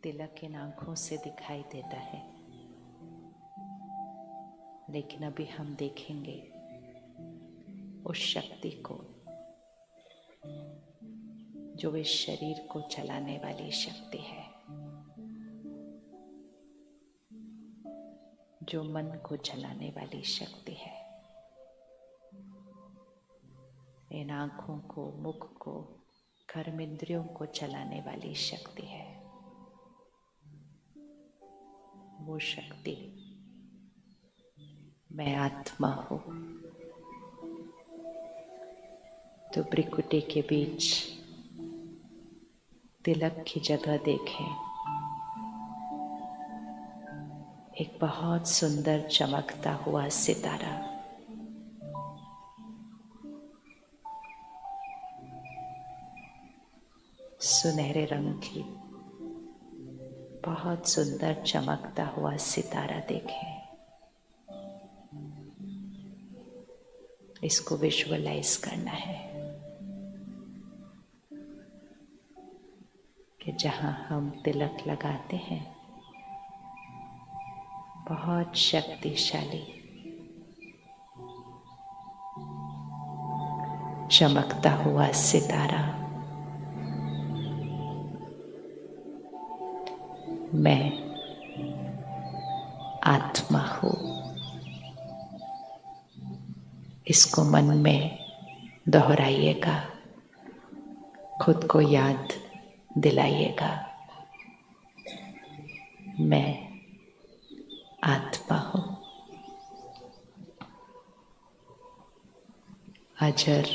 तिलक इन आँखों से दिखाई देता है, लेकिन अभी हम देखेंगे उस शक्ति को जो इस शरीर को चलाने वाली शक्ति है, जो मन को चलाने वाली शक्ति है। इन आँखों को, मुख को, कर्म इंद्रियों को चलाने वाली शक्ति है। वो शक्ति मैं आत्मा हूँ। तो भ्रिकुटी के बीच तिलक की जगह देखें, एक बहुत सुंदर चमकता हुआ सितारा। सुनहरे रंग की बहुत सुंदर चमकता हुआ सितारा देखें। इसको विजुअलाइज करना है कि जहाँ हम तिलक लगाते हैं, बहुत शक्तिशाली चमकता हुआ सितारा मैं आत्मा हूँ। इसको मन में दोहराइएगा, खुद को याद दिलाइएगा, मैं आत्मा हूँ। अजर,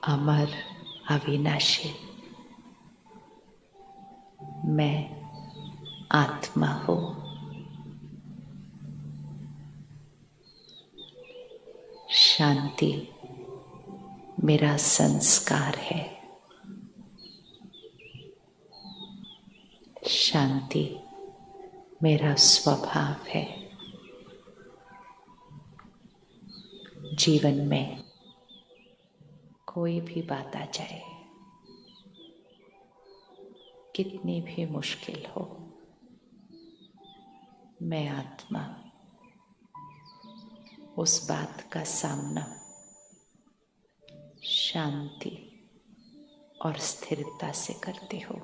अमर, अविनाशी मैं आत्मा हूँ। शांति मेरा संस्कार है। शांति मेरा स्वभाव है। जीवन में कोई भी बात आ जाए, कितनी भी मुश्किल हो, मैं आत्मा उस बात का सामना शांति और स्थिरता से करती हो।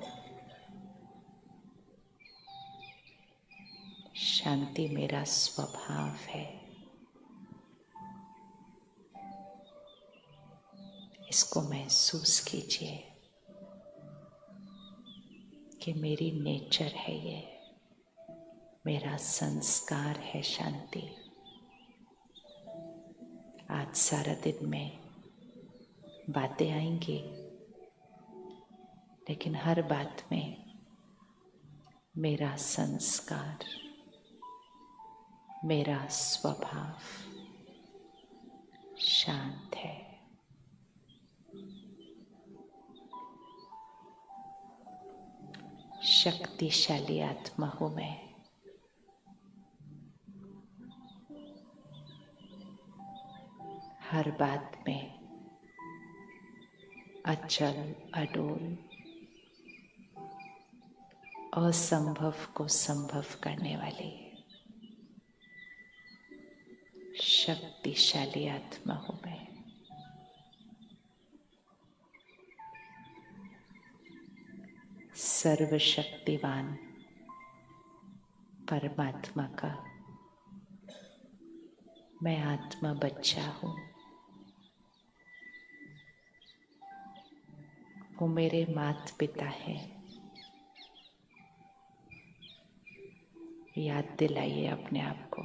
शांति मेरा स्वभाव है। इसको महसूस कीजिए कि मेरी नेचर है, ये मेरा संस्कार है शांति। आज सारा दिन में बातें आएंगी, लेकिन हर बात में मेरा संस्कार, मेरा स्वभाव शांत है। शक्तिशाली आत्मा हूँ मैं। हर बात में अचल, अडोल, असंभव को संभव करने वाली शक्तिशाली आत्मा हूँ मैं। सर्वशक्तिवान परमात्मा का मैं आत्मा बच्चा हूँ। वो मेरे माता पिता हैं। याद दिलाइए अपने आप को।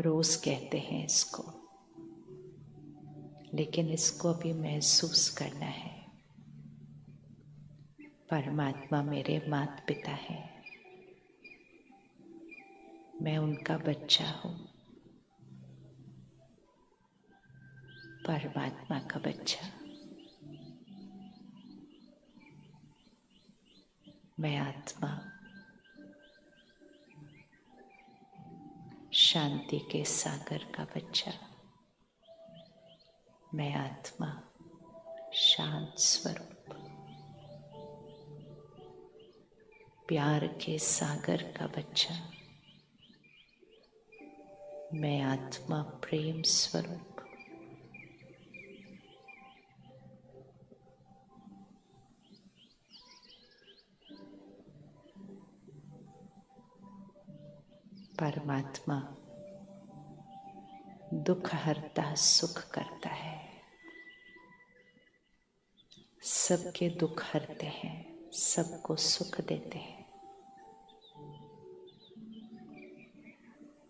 रोज कहते हैं इसको, लेकिन इसको अभी महसूस करना है। परमात्मा मेरे माता पिता हैं, मैं उनका बच्चा हूँ। परमात्मा का बच्चा मैं आत्मा, शांति के सागर का बच्चा मैं आत्मा, शांत स्वरूप। प्यार के सागर का बच्चा, मैं आत्मा प्रेम स्वरूप परमात्मा दुख हरता सुख करता है, सबके दुख हरते हैं, सबको सुख देते हैं।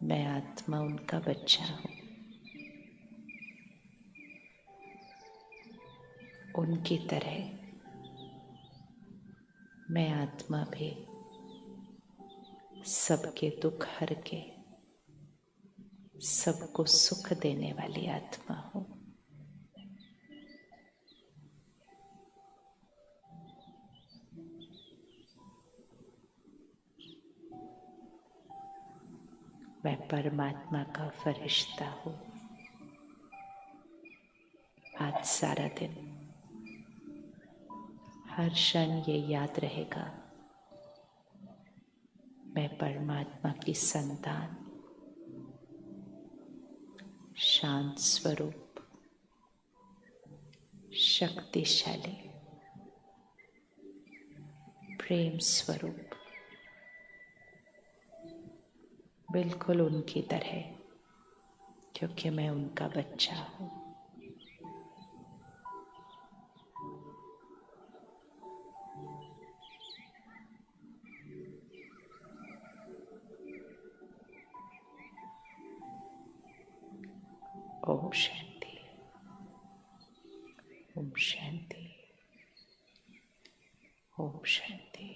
मैं आत्मा उनका बच्चा हूँ, उनकी तरह मैं आत्मा भी सबके दुख हर के सबको सुख देने वाली आत्मा हूँ। मैं परमात्मा का फरिश्ता हूँ। आज सारा दिन हर क्षण ये याद रहेगा, मैं परमात्मा की संतान, शांत स्वरूप, शक्तिशाली, प्रेम स्वरूप, बिल्कुल उनकी तरह, क्योंकि मैं उनका बच्चा हूँ। ओम शांति, ओम शांति, ओम शांति।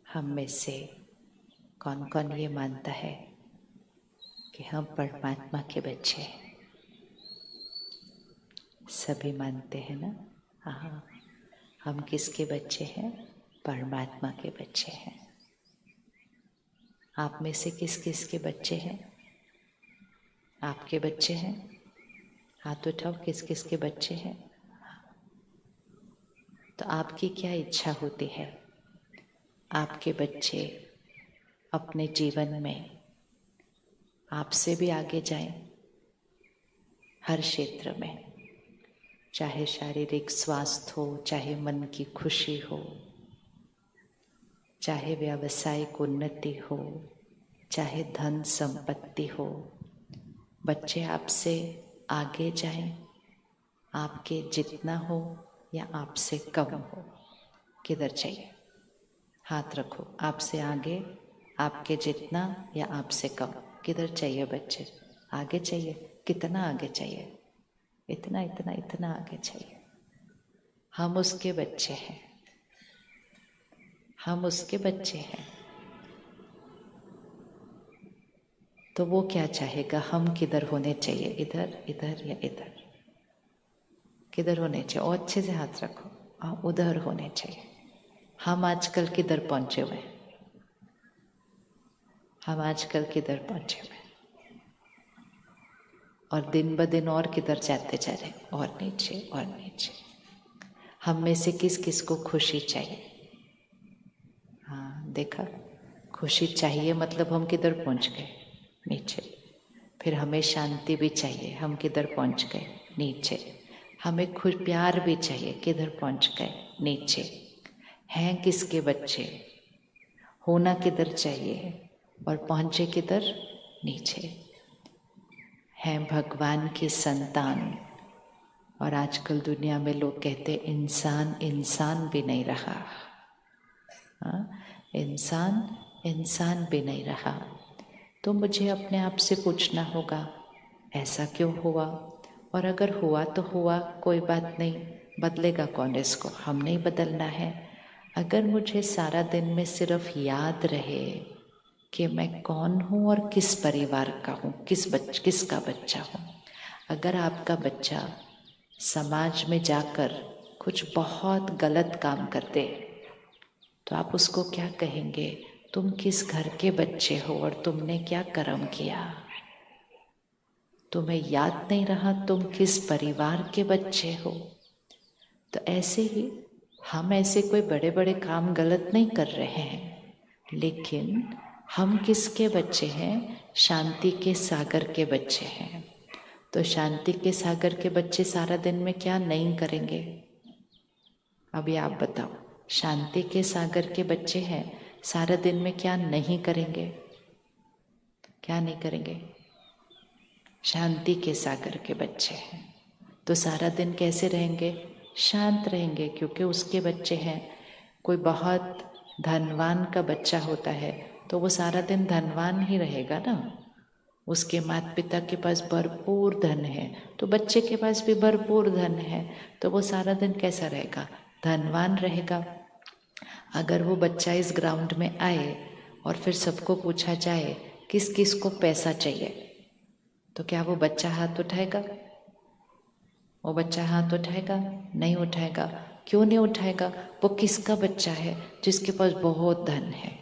हम में से कौन कौन ये मानता है कि हम परमात्मा के बच्चे हैं? सभी मानते हैं ना? हाँ, हम किसके बच्चे हैं? परमात्मा के बच्चे हैं। आप में से किस किस के बच्चे हैं? आपके बच्चे हैं? हाथ उठाओ, किस किस के बच्चे हैं? तो आपकी क्या इच्छा होती है? आपके बच्चे अपने जीवन में आपसे भी आगे जाएं, हर क्षेत्र में, चाहे शारीरिक स्वास्थ्य हो, चाहे मन की खुशी हो, चाहे व्यावसायिक उन्नति हो, चाहे धन संपत्ति हो, बच्चे आपसे आगे जाएं, आपके जितना हो या आपसे कम हो। किधर चाहिए? हाथ रखो। आपसे आगे, आपके जितना या आपसे कम, किधर चाहिए बच्चे? आगे चाहिए? कितना आगे चाहिए? इतना इतना इतना आगे चाहिए। हम उसके बच्चे हैं, हम उसके बच्चे हैं। तो वो क्या चाहेगा? हम किधर होने चाहिए? इधर, इधर या इधर? किधर होने चाहिए? और अच्छे से हाथ रखो। उधर होने चाहिए। हम आजकल किधर पहुंचे हुए? हम आजकल किधर पहुंचे हुए? और दिन ब दिन और किधर जाते जा रहे? और नीचे और नीचे। हम में से किस किस को खुशी चाहिए? हाँ, देखा, खुशी चाहिए मतलब हम किधर पहुंच गए? नीचे। फिर हमें शांति भी चाहिए, हम किधर पहुंच गए? नीचे। हमें खुद प्यार भी चाहिए, किधर पहुंच गए? नीचे। हैं किसके बच्चे? होना किधर चाहिए और पहुंचे किधर? नीचे। हैं भगवान की संतान। और आजकल दुनिया में लोग कहते इंसान इंसान भी नहीं रहा। इंसान इंसान भी नहीं रहा। तो मुझे अपने आप से पूछना होगा, ऐसा क्यों हुआ? और अगर हुआ तो हुआ, कोई बात नहीं, बदलेगा कौन इसको? हम नहीं बदलना है। अगर मुझे सारा दिन में सिर्फ याद रहे कि मैं कौन हूँ और किस परिवार का हूँ, किसका बच्चा हूँ। अगर आपका बच्चा समाज में जाकर कुछ बहुत गलत काम करते तो आप उसको क्या कहेंगे? तुम किस घर के बच्चे हो और तुमने क्या कर्म किया? तुम्हें याद नहीं रहा तुम किस परिवार के बच्चे हो? तो ऐसे ही हम ऐसे कोई बड़े बड़े काम गलत नहीं कर रहे हैं, लेकिन हम किसके बच्चे हैं? शांति के सागर के बच्चे हैं। तो शांति के सागर के बच्चे सारा दिन में क्या नहीं करेंगे? अभी आप बताओ, शांति के सागर के बच्चे हैं, सारा दिन में क्या नहीं करेंगे? क्या नहीं करेंगे? शांति के सागर के बच्चे हैं तो सारा दिन कैसे रहेंगे? शांत रहेंगे, क्योंकि उसके बच्चे हैं। कोई बहुत धनवान का बच्चा होता है तो वो सारा दिन धनवान ही रहेगा ना। उसके माता पिता के पास भरपूर धन है तो बच्चे के पास भी भरपूर धन है, तो वो सारा दिन कैसा रहेगा? धनवान रहेगा। अगर वो बच्चा इस ग्राउंड में आए और फिर सबको पूछा जाए किस किस को पैसा चाहिए, तो क्या वो बच्चा हाथ उठाएगा? वो बच्चा हाथ उठाएगा? नहीं उठाएगा। क्यों नहीं उठाएगा? वो किसका बच्चा है? जिसके पास बहुत धन है।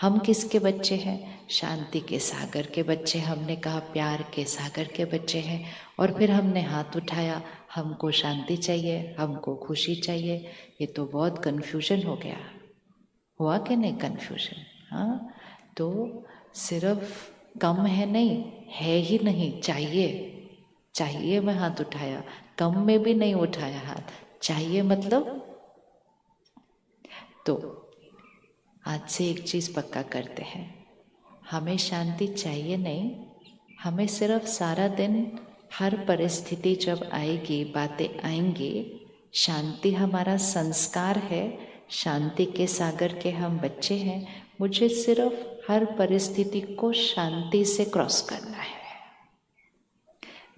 हम किसके बच्चे हैं? शांति के सागर के बच्चे। हमने कहा प्यार के सागर के बच्चे हैं और फिर हमने हाथ उठाया, हमको शांति चाहिए, हमको खुशी चाहिए। ये तो बहुत कन्फ्यूजन हो गया। हुआ कि नहीं कन्फ्यूजन? हाँ, तो सिर्फ कम है नहीं, है ही नहीं, चाहिए में हाथ उठाया, कम में भी नहीं उठाया हाथ, चाहिए मतलब। तो आज से एक चीज़ पक्का करते हैं, हमें शांति चाहिए नहीं, हमें सिर्फ सारा दिन हर परिस्थिति जब आएगी, बातें आएंगी, शांति हमारा संस्कार है, शांति के सागर के हम बच्चे हैं। मुझे सिर्फ हर परिस्थिति को शांति से क्रॉस करना है।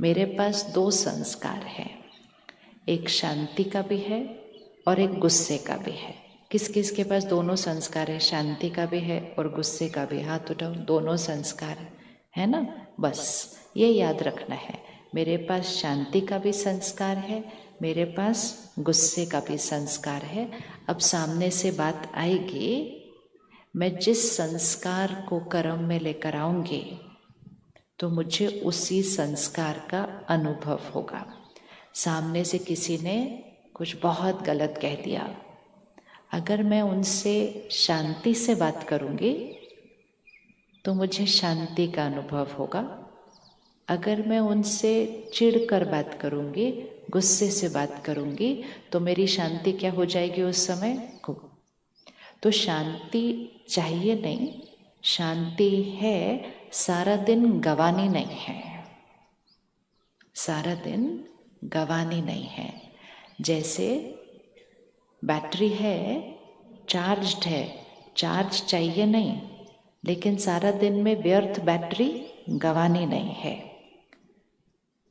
मेरे पास दो संस्कार हैं, एक शांति का भी है और एक गुस्से का भी है। किस किस के पास दोनों संस्कार है? शांति का भी है और गुस्से का भी। हाथ उठाओ। दोनों संस्कार है ना? बस ये याद रखना है, मेरे पास शांति का भी संस्कार है, मेरे पास गुस्से का भी संस्कार है। अब सामने से बात आएगी, मैं जिस संस्कार को कर्म में लेकर आऊंगी तो मुझे उसी संस्कार का अनुभव होगा। सामने से किसी ने कुछ बहुत गलत कह दिया, अगर मैं उनसे शांति से बात करूंगी तो मुझे शांति का अनुभव होगा। अगर मैं उनसे चिढ़कर बात करूंगी, गुस्से से बात करूंगी, तो मेरी शांति क्या हो जाएगी उस समय? तो शांति चाहिए नहीं, शांति है, सारा दिन गंवानी नहीं है, सारा दिन गंवानी नहीं है। जैसे बैटरी है, चार्ज्ड है, चार्ज चाहिए नहीं, लेकिन सारा दिन में व्यर्थ बैटरी गंवानी नहीं है।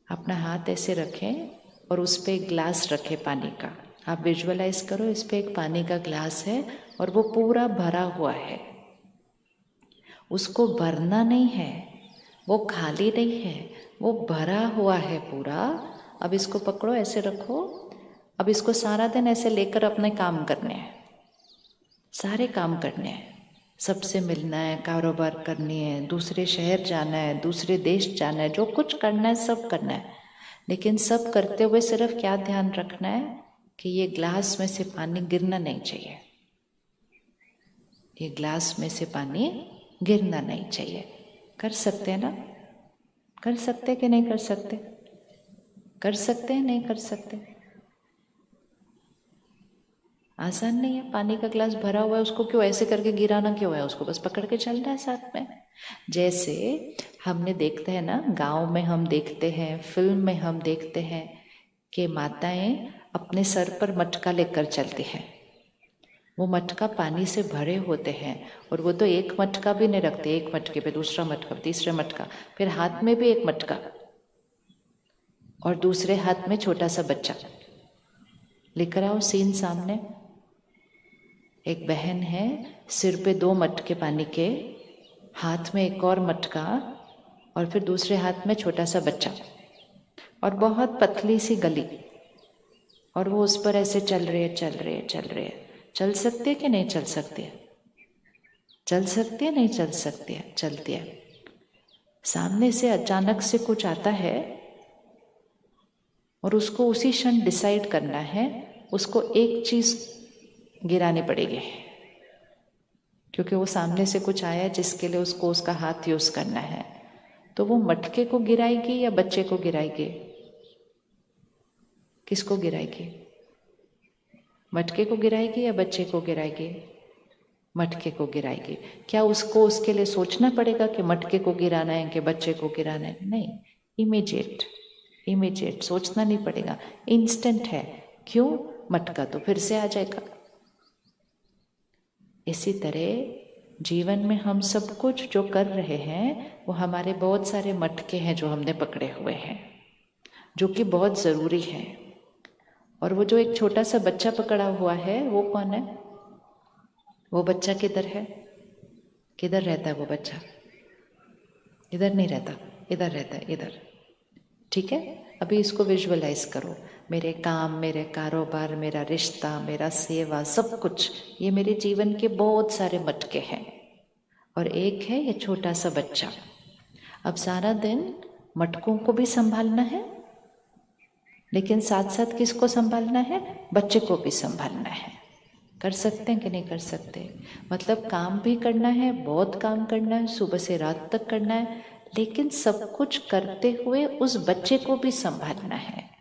अपना हाथ ऐसे रखें और उस पर एक ग्लास रखें पानी का। आप विजुअलाइज करो, इस पे एक पानी का ग्लास है और वो पूरा भरा हुआ है। उसको भरना नहीं है, वो खाली नहीं है, वो भरा हुआ है पूरा। अब इसको पकड़ो, ऐसे रखो। अब इसको सारा दिन ऐसे लेकर अपने काम करने हैं, सारे काम करने हैं। सबसे मिलना है, कारोबार करनी है, दूसरे शहर जाना है, दूसरे देश जाना है, जो कुछ करना है सब करना है। लेकिन सब करते हुए सिर्फ क्या ध्यान रखना है कि ये ग्लास में से पानी गिरना नहीं चाहिए, ये ग्लास में से पानी गिरना नहीं चाहिए। कर सकते हैं ना? कर सकते कि नहीं कर सकते? कर सकते हैं, नहीं कर सकते? आसान नहीं है। पानी का ग्लास भरा हुआ है, उसको क्यों ऐसे करके गिराना क्यों है? उसको बस पकड़ के चलना है साथ में। जैसे हमने देखते हैं ना, गांव में हम देखते हैं, फिल्म में हम देखते हैं कि माताएं अपने सर पर मटका लेकर चलती हैं। वो मटका पानी से भरे होते हैं और वो तो एक मटका भी नहीं रखते, एक मटके पे दूसरा मटका, तीसरा मटका, फिर हाथ में भी एक मटका और दूसरे हाथ में छोटा सा बच्चा लेकर आओ। सीन सामने, एक बहन है, सिर पे 2 मटके पानी के, हाथ में एक और मटका और फिर दूसरे हाथ में छोटा सा बच्चा और बहुत पतली सी गली, और वो उस पर ऐसे चल रहे है, चल रहे है, चल रहे है। चल सकते है कि नहीं चल सकते? चल सकती है, नहीं चल सकती है? चलती है। सामने से अचानक से कुछ आता है और उसको उसी क्षण डिसाइड करना है उसको एक चीज गिरानी पड़ेगी, क्योंकि वो सामने से कुछ आया जिसके लिए उसको उसका हाथ यूज करना है। तो वो मटके को गिराएगी या बच्चे को गिराएगी? किसको गिराएगी? मटके को गिराएगी या बच्चे को गिराएगी? मटके को गिराएगी। क्या उसको उसके लिए सोचना पड़ेगा कि मटके को गिराना है कि बच्चे को गिराना है? नहीं, इमीडिएट सोचना नहीं पड़ेगा, इंस्टेंट है। क्यों? मटका तो फिर से आ जाएगा। इसी तरह जीवन में हम सब कुछ जो कर रहे हैं वो हमारे बहुत सारे मटके हैं जो हमने पकड़े हुए हैं, जो कि बहुत ज़रूरी है। और वो जो एक छोटा सा बच्चा पकड़ा हुआ है वो कौन है? वो बच्चा किधर है? किधर रहता है वो बच्चा? इधर नहीं रहता, इधर रहता है, इधर। ठीक है, अभी इसको विजुअलाइज करो। मेरे काम, मेरे कारोबार, मेरा रिश्ता, मेरा सेवा, सब कुछ, ये मेरे जीवन के बहुत सारे मटके हैं। और एक है ये छोटा सा बच्चा। अब सारा दिन मटकों को भी संभालना है, लेकिन साथ साथ किसको संभालना है? बच्चे को भी संभालना है। कर सकते हैं कि नहीं कर सकते? मतलब काम भी करना है, बहुत काम करना है, सुबह से रात तक करना है, लेकिन सब कुछ करते हुए उस बच्चे को भी संभालना है।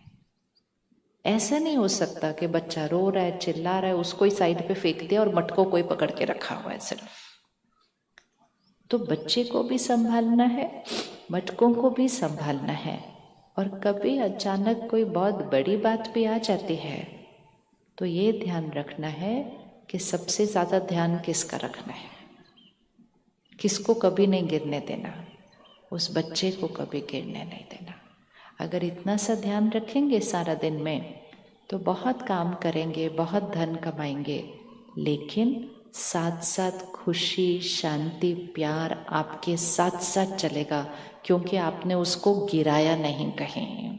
ऐसा नहीं हो सकता कि बच्चा रो रहा है, चिल्ला रहा है, उसको ही साइड पे फेंक दिया और मटकों को ही पकड़ के रखा हुआ है सिर्फ। तो बच्चे को भी संभालना है, मटकों को भी संभालना है। और कभी अचानक कोई बहुत बड़ी बात भी आ जाती है तो ये ध्यान रखना है कि सबसे ज़्यादा ध्यान किसका रखना है, किसको कभी नहीं गिरने देना, उस बच्चे को कभी गिरने नहीं देना। अगर इतना सा ध्यान रखेंगे सारा दिन में तो बहुत काम करेंगे, बहुत धन कमाएंगे, लेकिन साथ साथ खुशी, शांति, प्यार आपके साथ साथ चलेगा, क्योंकि आपने उसको गिराया नहीं कहीं।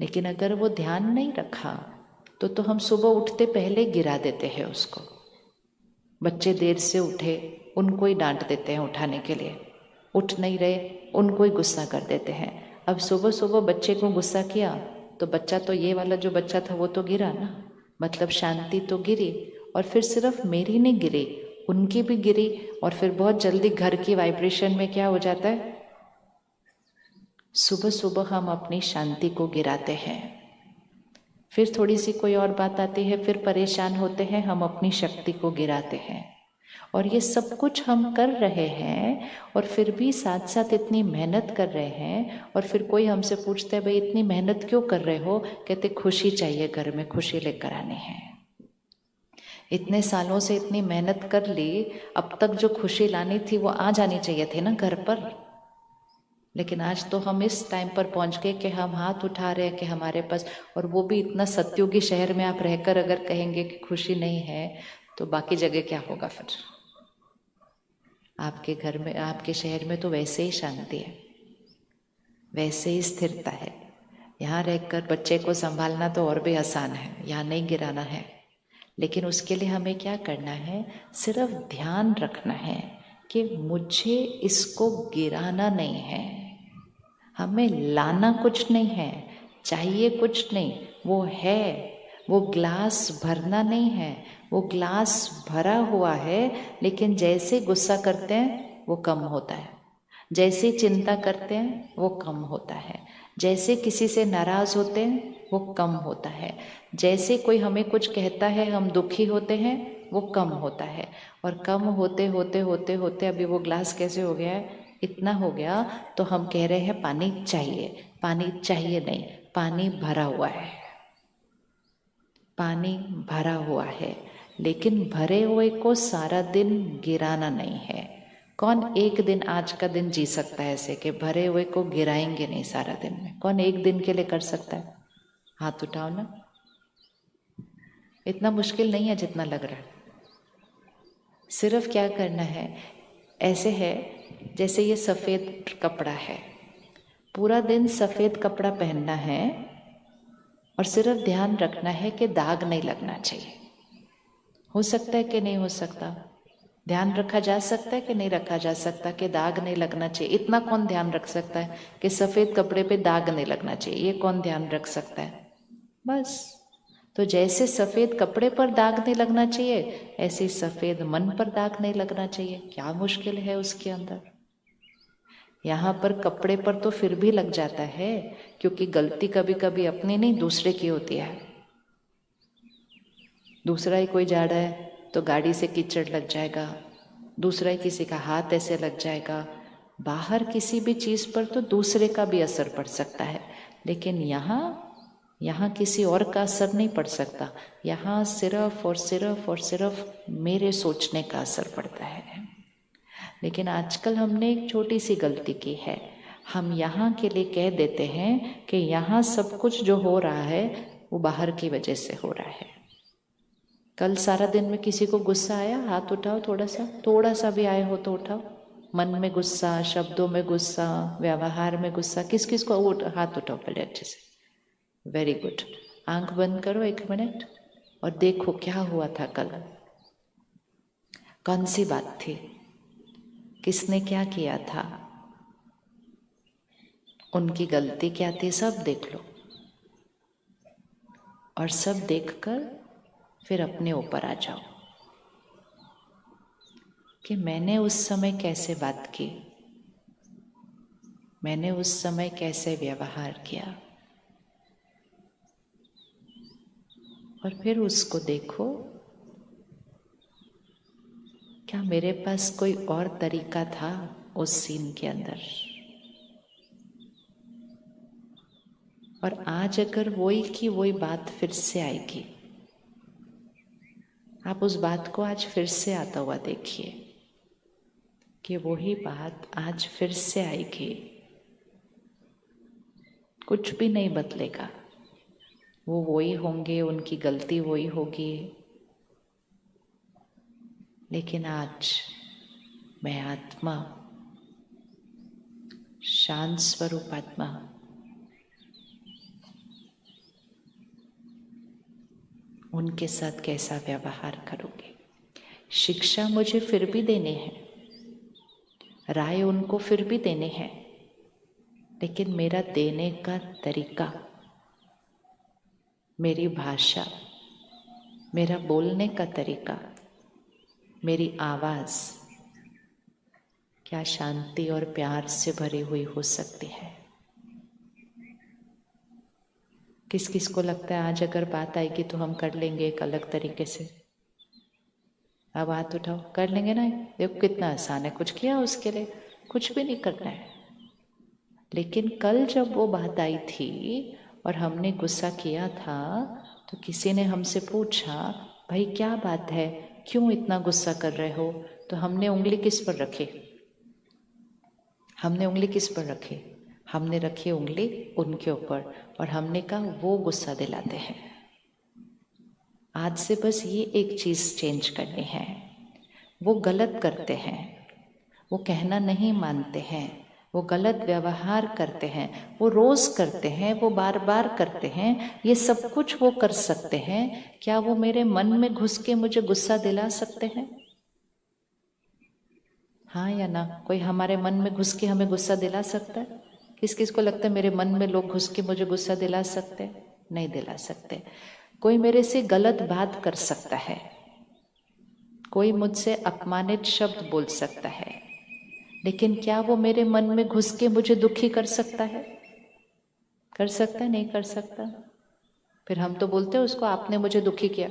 लेकिन अगर वो ध्यान नहीं रखा तो हम सुबह उठते पहले गिरा देते हैं उसको। बच्चे देर से उठे, उनको ही डांट देते हैं उठाने के लिए, उठ नहीं रहे, उनको ही गुस्सा कर देते हैं। अब सुबह सुबह बच्चे को गुस्सा किया तो बच्चा तो, ये वाला जो बच्चा था वो तो गिरा ना, मतलब शांति तो गिरी। और फिर सिर्फ मेरी नहीं गिरी, उनकी भी गिरी। और फिर बहुत जल्दी घर की वाइब्रेशन में क्या हो जाता है? सुबह सुबह हम अपनी शांति को गिराते हैं। फिर थोड़ी सी कोई और बात आती है, फिर परेशान होते हैं, हम अपनी शक्ति को गिराते हैं। और ये सब कुछ हम कर रहे हैं और फिर भी साथ साथ इतनी मेहनत कर रहे हैं। और फिर कोई हमसे पूछता है, भाई इतनी मेहनत क्यों कर रहे हो? कहते खुशी चाहिए, घर में खुशी लेकर आनी है। इतने सालों से इतनी मेहनत कर ली, अब तक जो खुशी लानी थी वो आ जानी चाहिए थी ना घर पर। लेकिन आज तो हम इस टाइम पर पहुंच गए कि हम हाथ उठा रहे हैं कि हमारे पास, और वो भी इतना सत्युगी शहर में आप रहकर अगर कहेंगे कि खुशी नहीं है तो बाकी जगह क्या होगा? फिर आपके घर में, आपके शहर में तो वैसे ही शांति है, वैसे ही स्थिरता है। यहाँ रहकर बच्चे को संभालना तो और भी आसान है, यहाँ नहीं गिराना है। लेकिन उसके लिए हमें क्या करना है? सिर्फ ध्यान रखना है कि मुझे इसको गिराना नहीं है, हमें लाना कुछ नहीं है, चाहिए कुछ नहीं, वो है। वो ग्लास भरना नहीं है, वो ग्लास भरा हुआ है। लेकिन जैसे गुस्सा करते हैं वो कम होता है, जैसे चिंता करते हैं वो कम होता है, जैसे किसी से नाराज होते हैं वो कम होता है, जैसे कोई हमें कुछ कहता है हम दुखी होते हैं वो कम होता है। और कम होते होते होते होते अभी वो ग्लास कैसे हो गया है? इतना हो गया तो हम कह रहे हैं पानी चाहिए। पानी चाहिए नहीं, पानी भरा हुआ है, पानी भरा हुआ है। लेकिन भरे हुए को सारा दिन गिराना नहीं है। कौन एक दिन, आज का दिन जी सकता है ऐसे कि भरे हुए को गिराएंगे नहीं सारा दिन में? कौन एक दिन के लिए कर सकता है? हाथ उठाओ ना। इतना मुश्किल नहीं है जितना लग रहा है। सिर्फ क्या करना है, ऐसे है जैसे ये सफ़ेद कपड़ा है, पूरा दिन सफ़ेद कपड़ा पहनना है और सिर्फ ध्यान रखना है कि दाग नहीं लगना चाहिए। हो सकता है कि नहीं हो सकता? ध्यान रखा जा सकता है कि नहीं रखा जा सकता कि दाग नहीं लगना चाहिए? इतना कौन ध्यान रख सकता है कि सफ़ेद कपड़े पे दाग नहीं लगना चाहिए? ये कौन ध्यान रख सकता है? बस। तो जैसे सफेद कपड़े पर दाग नहीं लगना चाहिए, ऐसे सफेद मन पर दाग नहीं लगना चाहिए। क्या मुश्किल है उसके अंदर। यहाँ पर कपड़े पर तो फिर भी लग जाता है, क्योंकि गलती कभी कभी अपनी नहीं दूसरे की होती है। दूसरा ही कोई जा रहा है तो गाड़ी से कीचड़ लग जाएगा, दूसरा ही किसी का हाथ ऐसे लग जाएगा। बाहर किसी भी चीज पर तो दूसरे का भी असर पड़ सकता है, लेकिन यहाँ किसी और का असर नहीं पड़ सकता। यहाँ सिर्फ और सिर्फ और सिर्फ मेरे सोचने का असर पड़ता है। लेकिन आजकल हमने एक छोटी सी गलती की है। हम यहाँ के लिए कह देते हैं कि यहाँ सब कुछ जो हो रहा है वो बाहर की वजह से हो रहा है। कल सारा दिन में किसी को गुस्सा आया? हाथ उठाओ, थोड़ा सा भी आए हो तो उठाओ। मन में गुस्सा, शब्दों में गुस्सा, व्यवहार में गुस्सा, किस किस को हाथ उठाओ पहले अच्छे से। Very good. आंख बंद करो 1 मिनट और देखो क्या हुआ था कल। कौन सी बात थी, किसने क्या किया था, उनकी गलती क्या थी, सब देख लो। और सब देखकर फिर अपने ऊपर आ जाओ कि मैंने उस समय कैसे बात की, मैंने उस समय कैसे व्यवहार किया। और फिर उसको देखो, क्या मेरे पास कोई और तरीका था उस सीन के अंदर। और आज अगर वही की वही बात फिर से आएगी, आप उस बात को आज फिर से आता हुआ देखिए कि वही बात आज फिर से आएगी। कुछ भी नहीं बदलेगा, वो वही होंगे, उनकी गलती वही होगी। लेकिन आज मैं आत्मा, शांत स्वरूप आत्मा, उनके साथ कैसा व्यवहार करोगे। शिक्षा मुझे फिर भी देने हैं, राय उनको फिर भी देने हैं, लेकिन मेरा देने का तरीका, मेरी भाषा, मेरा बोलने का तरीका, मेरी आवाज क्या शांति और प्यार से भरी हुई हो सकती है। किस किस को लगता है आज अगर बात आएगी तो हम कर लेंगे एक अलग तरीके से। अब हाथ उठाओ, कर लेंगे ना। देखो कितना आसान है, कुछ किया उसके लिए, कुछ भी नहीं करना है। लेकिन कल जब वो बात आई थी और हमने गुस्सा किया था तो किसी ने हमसे पूछा, भाई क्या बात है, क्यों इतना गुस्सा कर रहे हो। तो हमने उंगली किस पर रखी, हमने उंगली किस पर रखी, हमने रखी उंगली उनके ऊपर और हमने कहा वो गुस्सा दिलाते हैं। आज से बस ये एक चीज चेंज करनी है। वो गलत करते हैं, वो कहना नहीं मानते हैं, वो गलत व्यवहार करते हैं, वो रोज करते हैं, वो बार बार करते हैं, ये सब कुछ वो कर सकते हैं। क्या वो मेरे मन में घुस के मुझे गुस्सा दिला सकते हैं? हाँ या ना? कोई हमारे मन में घुस के हमें गुस्सा दिला सकता है? किस किस को लगता है मेरे मन में लोग घुस के मुझे गुस्सा दिला सकते हैं? नहीं दिला सकते। कोई मेरे से गलत बात कर सकता है, कोई मुझसे अपमानित शब्द बोल सकता है, लेकिन क्या वो मेरे मन में घुस के मुझे दुखी कर सकता है? कर सकता है? नहीं कर सकता। फिर हम तो बोलते हैं उसको, आपने मुझे दुखी किया।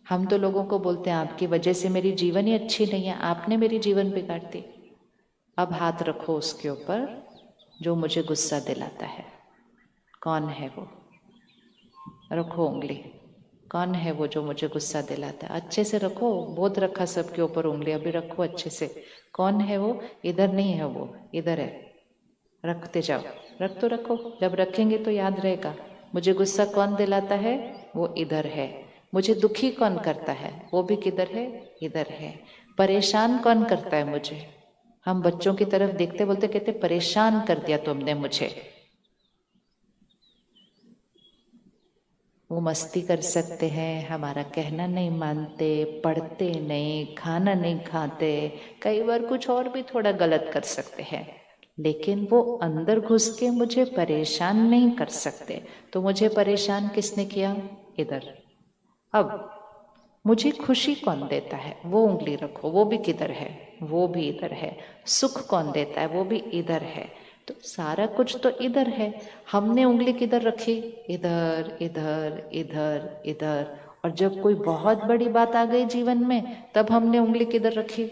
हम तो लोगों को बोलते हैं आपकी वजह से मेरी जीवन ही अच्छी नहीं है, आपने मेरी जीवन बिगाड़ दी। अब हाथ रखो उसके ऊपर जो मुझे गुस्सा दिलाता है। कौन है वो? रखो उंगली। कौन है वो जो मुझे गुस्सा दिलाता है? अच्छे से रखो, बहुत रखा सबके ऊपर उंगली, अभी रखो अच्छे से। कौन है वो? इधर नहीं है वो, इधर है। रखते जाओ, रख तो रखो, जब रखेंगे तो याद रहेगा। मुझे गुस्सा कौन दिलाता है? वो इधर है। मुझे दुखी कौन करता है? वो भी किधर है? इधर है। परेशान कौन करता है मुझे? हम बच्चों की तरफ देखते बोलते कहते परेशान कर दिया तुमने मुझे। वो मस्ती कर सकते हैं, हमारा कहना नहीं मानते, पढ़ते नहीं, खाना नहीं खाते, कई बार कुछ और भी थोड़ा गलत कर सकते हैं, लेकिन वो अंदर घुस के मुझे परेशान नहीं कर सकते। तो मुझे परेशान किसने किया? इधर। अब मुझे खुशी कौन देता है, वो उंगली रखो, वो भी किधर है, वो भी इधर है। सुख कौन देता है, वो भी इधर है। तो सारा कुछ तो इधर है, हमने उंगली किधर रखी, इधर इधर इधर इधर। और जब कोई बहुत बड़ी बात आ गई जीवन में, तब हमने उंगली किधर रखी।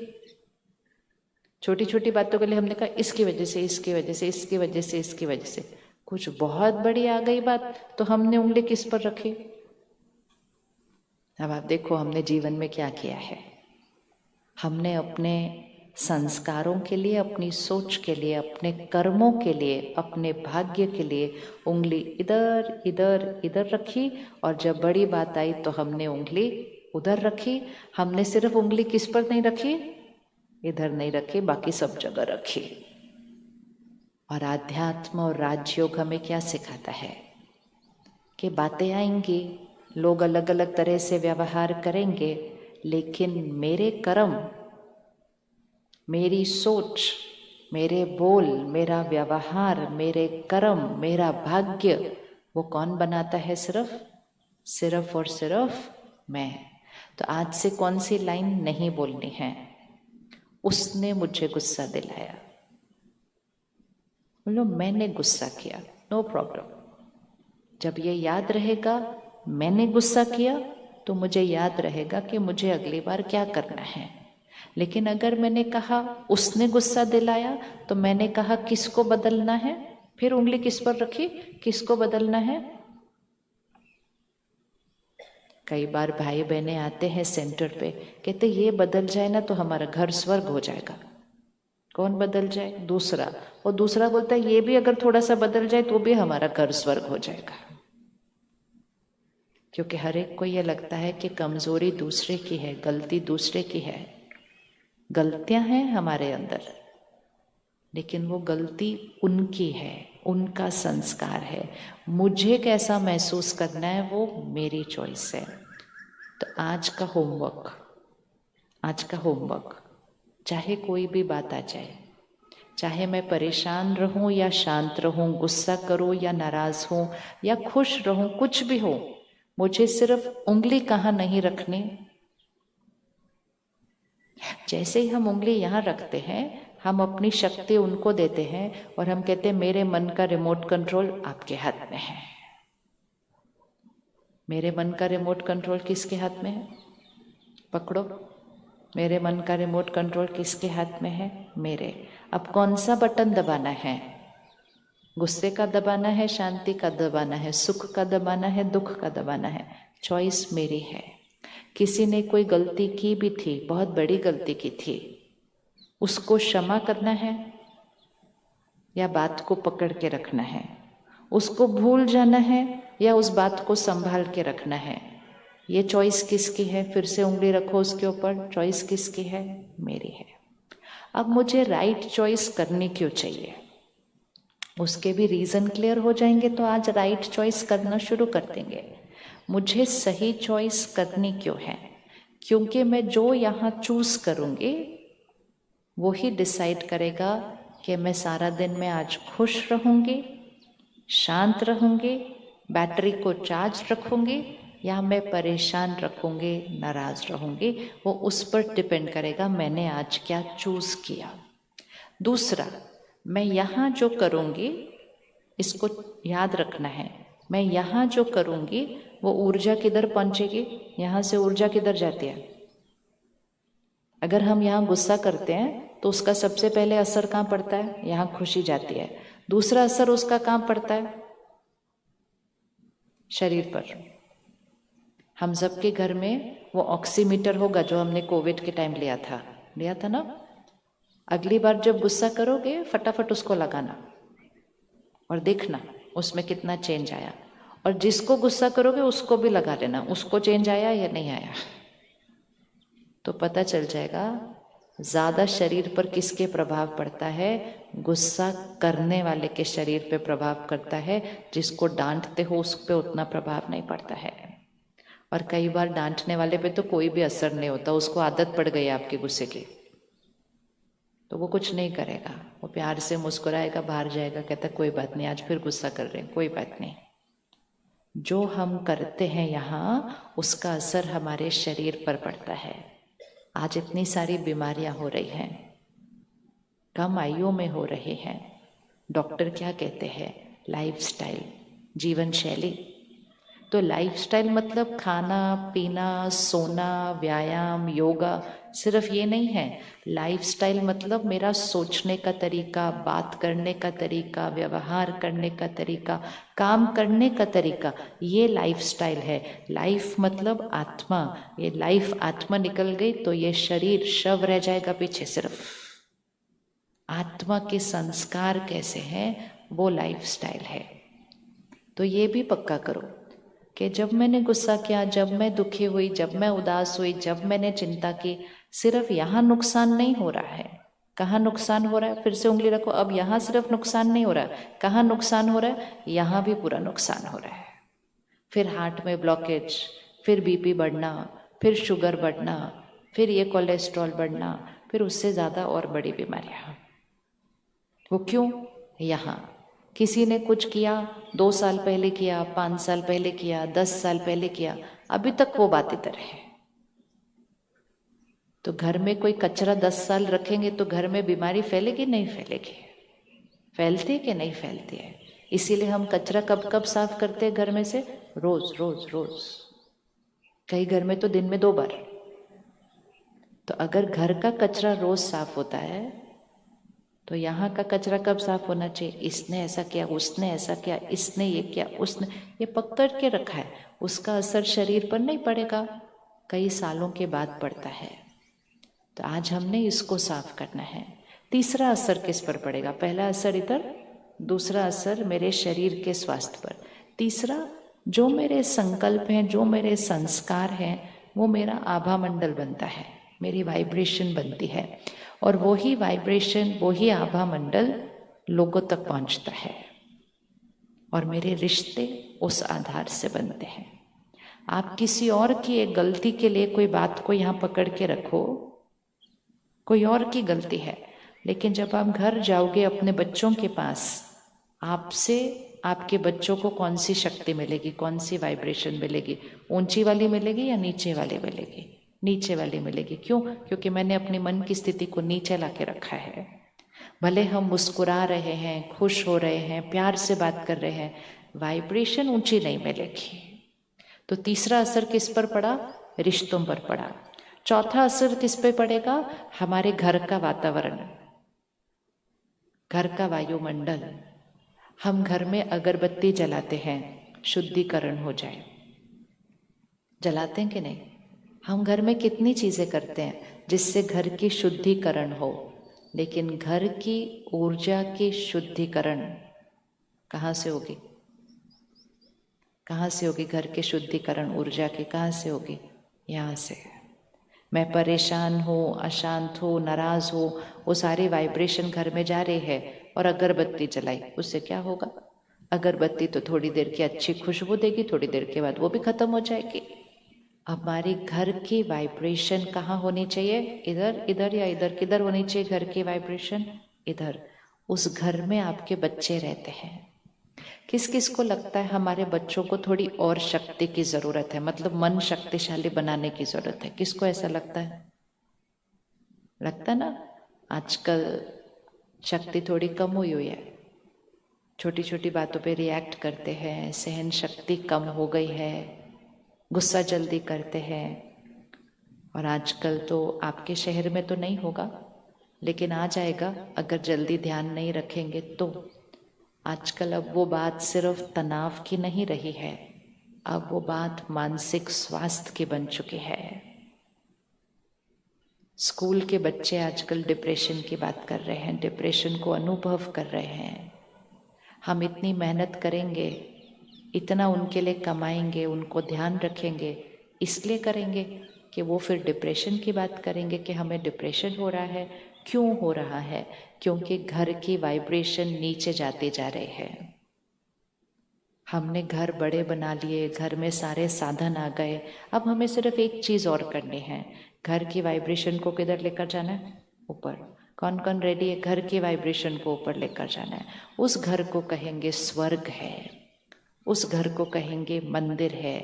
छोटी छोटी बातों के लिए हमने कहा इसकी वजह से, इसकी वजह से, इसकी वजह से, इसकी वजह से। कुछ बहुत बड़ी आ गई बात, तो हमने उंगली किस पर रखी। अब आप देखो हमने जीवन में क्या किया है। हमने अपने संस्कारों के लिए, अपनी सोच के लिए, अपने कर्मों के लिए, अपने भाग्य के लिए उंगली इधर इधर इधर रखी। और जब बड़ी बात आई तो हमने उंगली उधर रखी। हमने सिर्फ उंगली किस पर नहीं रखी, इधर नहीं रखी, बाकी सब जगह रखी। और आध्यात्म और राजयोग हमें क्या सिखाता है कि बातें आएंगी, लोग अलग अलग तरह से व्यवहार करेंगे, लेकिन मेरे कर्म, मेरी सोच, मेरे बोल, मेरा व्यवहार, मेरे कर्म, मेरा भाग्य, वो कौन बनाता है, सिर्फ और सिर्फ मैं। तो आज से कौन सी लाइन नहीं बोलनी है, उसने मुझे गुस्सा दिलाया, बोलो मैंने गुस्सा किया, नो प्रॉब्लम। जब ये याद रहेगा मैंने गुस्सा किया, तो मुझे याद रहेगा कि मुझे अगली बार क्या करना है। लेकिन अगर मैंने कहा उसने गुस्सा दिलाया, तो मैंने कहा किसको बदलना है, फिर उंगली किस पर रखी, किसको बदलना है। कई बार भाई बहनें आते हैं सेंटर पे, कहते ये बदल जाए ना तो हमारा घर स्वर्ग हो जाएगा। कौन बदल जाए, दूसरा। और दूसरा बोलता है ये भी अगर थोड़ा सा बदल जाए तो भी हमारा घर स्वर्ग हो जाएगा। क्योंकि हर एक को ये लगता है कि कमजोरी दूसरे की है, गलती दूसरे की है। गलतियां हैं हमारे अंदर, लेकिन वो गलती उनकी है, उनका संस्कार है। मुझे कैसा महसूस करना है वो मेरी चॉइस है। तो आज का होमवर्क, चाहे कोई भी बात आ जाए, चाहे मैं परेशान रहूं या शांत रहूं, गुस्सा करूं या नाराज हूं या खुश रहूं, कुछ भी हो, मुझे सिर्फ उंगली कहाँ नहीं रखनी। जैसे ही हम उंगली यहाँ रखते हैं, हम अपनी शक्ति उनको देते हैं और हम कहते हैं मेरे मन का रिमोट कंट्रोल आपके हाथ में है। मेरे मन का रिमोट कंट्रोल किसके हाथ में है, पकड़ो। मेरे मन का रिमोट कंट्रोल किसके हाथ में है, मेरे। अब कौन सा बटन दबाना है, गुस्से का दबाना है, शांति का दबाना है, सुख का दबाना है, दुख का दबाना है, चॉइस मेरी है। किसी ने कोई गलती की भी थी, बहुत बड़ी गलती की थी, उसको क्षमा करना है या बात को पकड़ के रखना है, उसको भूल जाना है या उस बात को संभाल के रखना है। ये चॉइस किसकी है, फिर से उंगली रखो उसके ऊपर, चॉइस किसकी है, मेरी है। अब मुझे राइट चॉइस करनी क्यों चाहिए, उसके भी रीजन क्लियर हो जाएंगे तो आज राइट चॉइस करना शुरू कर देंगे। मुझे सही चॉइस करनी क्यों है, क्योंकि मैं जो यहाँ चूज करूंगी वो ही डिसाइड करेगा कि मैं सारा दिन में आज खुश रहूंगी, शांत रहूंगी, बैटरी को चार्ज रखूंगी, या मैं परेशान रखूंगी, नाराज रहूंगी। वो उस पर डिपेंड करेगा मैंने आज क्या चूज किया। दूसरा, मैं यहाँ जो करूंगी, इसको याद रखना है, मैं यहाँ जो करूंगी वो ऊर्जा किधर पहुंचेगी, यहाँ से ऊर्जा किधर जाती है। अगर हम यहाँ गुस्सा करते हैं तो उसका सबसे पहले असर कहाँ पड़ता है, यहाँ खुशी जाती है। दूसरा असर उसका कहाँ पड़ता है, शरीर पर। हम सबके घर में वो ऑक्सीमीटर होगा जो हमने कोविड के टाइम लिया था ना। अगली बार जब गुस्सा करोगे फटाफट उसको लगाना और देखना उसमें कितना चेंज आया। और जिसको गुस्सा करोगे उसको भी लगा लेना, उसको चेंज आया या नहीं आया, तो पता चल जाएगा ज्यादा शरीर पर किसके प्रभाव पड़ता है। गुस्सा करने वाले के शरीर पे प्रभाव करता है, जिसको डांटते हो उस पे उतना प्रभाव नहीं पड़ता है। और कई बार डांटने वाले पे तो कोई भी असर नहीं होता, उसको आदत पड़ गई आपके गुस्से की, तो वो कुछ नहीं करेगा, वो प्यार से मुस्कुराएगा, बाहर जाएगा, कहता कोई बात नहीं, आज फिर गुस्सा कर रहे हैं, कोई बात नहीं। जो हम करते हैं यहाँ उसका असर हमारे शरीर पर पड़ता है। आज इतनी सारी बीमारियां हो रही हैं, कम आयु में हो रही हैं। डॉक्टर क्या कहते हैं? लाइफस्टाइल, जीवन शैली। तो लाइफस्टाइल मतलब खाना पीना, सोना, व्यायाम, योगा, सिर्फ ये नहीं है। लाइफस्टाइल मतलब मेरा सोचने का तरीका, बात करने का तरीका, व्यवहार करने का तरीका, काम करने का तरीका, ये लाइफस्टाइल है। लाइफ मतलब आत्मा। ये लाइफ आत्मा निकल गई तो ये शरीर शव रह जाएगा पीछे। सिर्फ आत्मा के संस्कार कैसे हैं, वो लाइफस्टाइल है। तो ये भी पक्का करो कि जब मैंने गुस्सा किया, जब मैं दुखी हुई, जब मैं उदास हुई, जब मैंने चिंता की, सिर्फ यहाँ नुकसान नहीं हो रहा है। कहाँ नुकसान हो रहा है? फिर से उंगली रखो। अब यहाँ सिर्फ नुकसान नहीं हो रहा है, कहाँ नुकसान हो रहा है? यहाँ भी पूरा नुकसान हो रहा है। फिर हार्ट में ब्लॉकेज, फिर बीपी बढ़ना, फिर शुगर बढ़ना, फिर ये कोलेस्ट्रॉल बढ़ना, फिर उससे ज़्यादा और बड़ी बीमारियाँ। वो क्यों? यहाँ किसी ने कुछ किया, 2 साल पहले किया, 5 साल पहले किया, 10 साल पहले किया, अभी तक वो बात इधर है। तो घर में कोई कचरा 10 साल रखेंगे तो घर में बीमारी फैलेगी नहीं फैलेगी? फैलती है कि नहीं फैलती है? इसीलिए हम कचरा कब कब साफ करते हैं घर में से? रोज रोज रोज। कई घर में तो दिन में 2 बार। तो अगर घर का कचरा रोज साफ होता है तो यहाँ का कचरा कब साफ होना चाहिए? इसने ऐसा किया, उसने ऐसा किया, इसने ये किया, उसने ये पकड़ के रखा है, उसका असर शरीर पर नहीं पड़ेगा, कई सालों के बाद पड़ता है। तो आज हमने इसको साफ करना है। तीसरा असर किस पर पड़ेगा? पहला असर इधर, दूसरा असर मेरे शरीर के स्वास्थ्य पर, तीसरा जो मेरे संकल्प हैं, जो मेरे संस्कार हैं, वो मेरा आभा मंडल बनता है, मेरी वाइब्रेशन बनती है। और वही वाइब्रेशन, वही आभा मंडल लोगों तक पहुंचता है और मेरे रिश्ते उस आधार से बनते हैं। आप किसी और की एक गलती के लिए कोई बात को यहाँ पकड़ के रखो, कोई और की गलती है, लेकिन जब आप घर जाओगे अपने बच्चों के पास, आपसे आपके बच्चों को कौन सी शक्ति मिलेगी, कौन सी वाइब्रेशन मिलेगी? ऊंची वाली मिलेगी या नीचे वाली मिलेगी? नीचे वाली मिलेगी। क्यों? क्योंकि मैंने अपने मन की स्थिति को नीचे ला के रखा है। भले हम मुस्कुरा रहे हैं, खुश हो रहे हैं, प्यार से बात कर रहे हैं, वाइब्रेशन ऊंची नहीं मिलेगी। तो तीसरा असर किस पर पड़ा? रिश्तों पर पड़ा। चौथा असर किस पे पड़ेगा? हमारे घर का वातावरण, घर का वायुमंडल। हम घर में अगरबत्ती जलाते हैं, शुद्धिकरण हो जाए, जलाते हैं कि नहीं? हम घर में कितनी चीजें करते हैं जिससे घर की शुद्धिकरण हो, लेकिन घर की ऊर्जा की शुद्धिकरण कहाँ से होगी? कहाँ से होगी घर की शुद्धिकरण ऊर्जा की? कहाँ से होगी? यहाँ से। मैं परेशान हूँ, अशांत हूँ, नाराज हूँ, वो सारी वाइब्रेशन घर में जा रही है, और अगरबत्ती जलाई, उससे क्या होगा? अगरबत्ती तो थोड़ी देर की अच्छी खुशबू देगी, थोड़ी देर के बाद वो भी खत्म हो जाएगी। हमारी घर की वाइब्रेशन कहाँ होनी चाहिए? इधर, इधर या इधर? किधर होनी चाहिए घर की वाइब्रेशन? इधर। उस घर में आपके बच्चे रहते हैं। किस किस को लगता है हमारे बच्चों को थोड़ी और शक्ति की जरूरत है, मतलब मन शक्तिशाली बनाने की जरूरत है? किसको ऐसा लगता है? लगता ना? आजकल शक्ति थोड़ी कम हुई है, छोटी छोटी बातों पे रिएक्ट करते हैं, सहन शक्ति कम हो गई है, गुस्सा जल्दी करते हैं। और आजकल तो आपके शहर में तो नहीं होगा, लेकिन आ जाएगा अगर जल्दी ध्यान नहीं रखेंगे तो। आजकल अब वो बात सिर्फ तनाव की नहीं रही है, अब वो बात मानसिक स्वास्थ्य की बन चुकी है। स्कूल के बच्चे आजकल डिप्रेशन की बात कर रहे हैं, डिप्रेशन को अनुभव कर रहे हैं। हम इतनी मेहनत करेंगे, इतना उनके लिए कमाएंगे, उनको ध्यान रखेंगे, इसलिए करेंगे कि वो फिर डिप्रेशन की बात करेंगे कि हमें डिप्रेशन हो रहा है। क्यों हो रहा है? क्योंकि घर की वाइब्रेशन नीचे जाती जा रही है। हमने घर बड़े बना लिए, घर में सारे साधन आ गए, अब हमें सिर्फ एक चीज और करनी है, घर की वाइब्रेशन को किधर लेकर जाना है? ऊपर। कौन कौन रेडी है घर की वाइब्रेशन को ऊपर लेकर जाना है? उस घर को कहेंगे स्वर्ग है, उस घर को कहेंगे मंदिर है।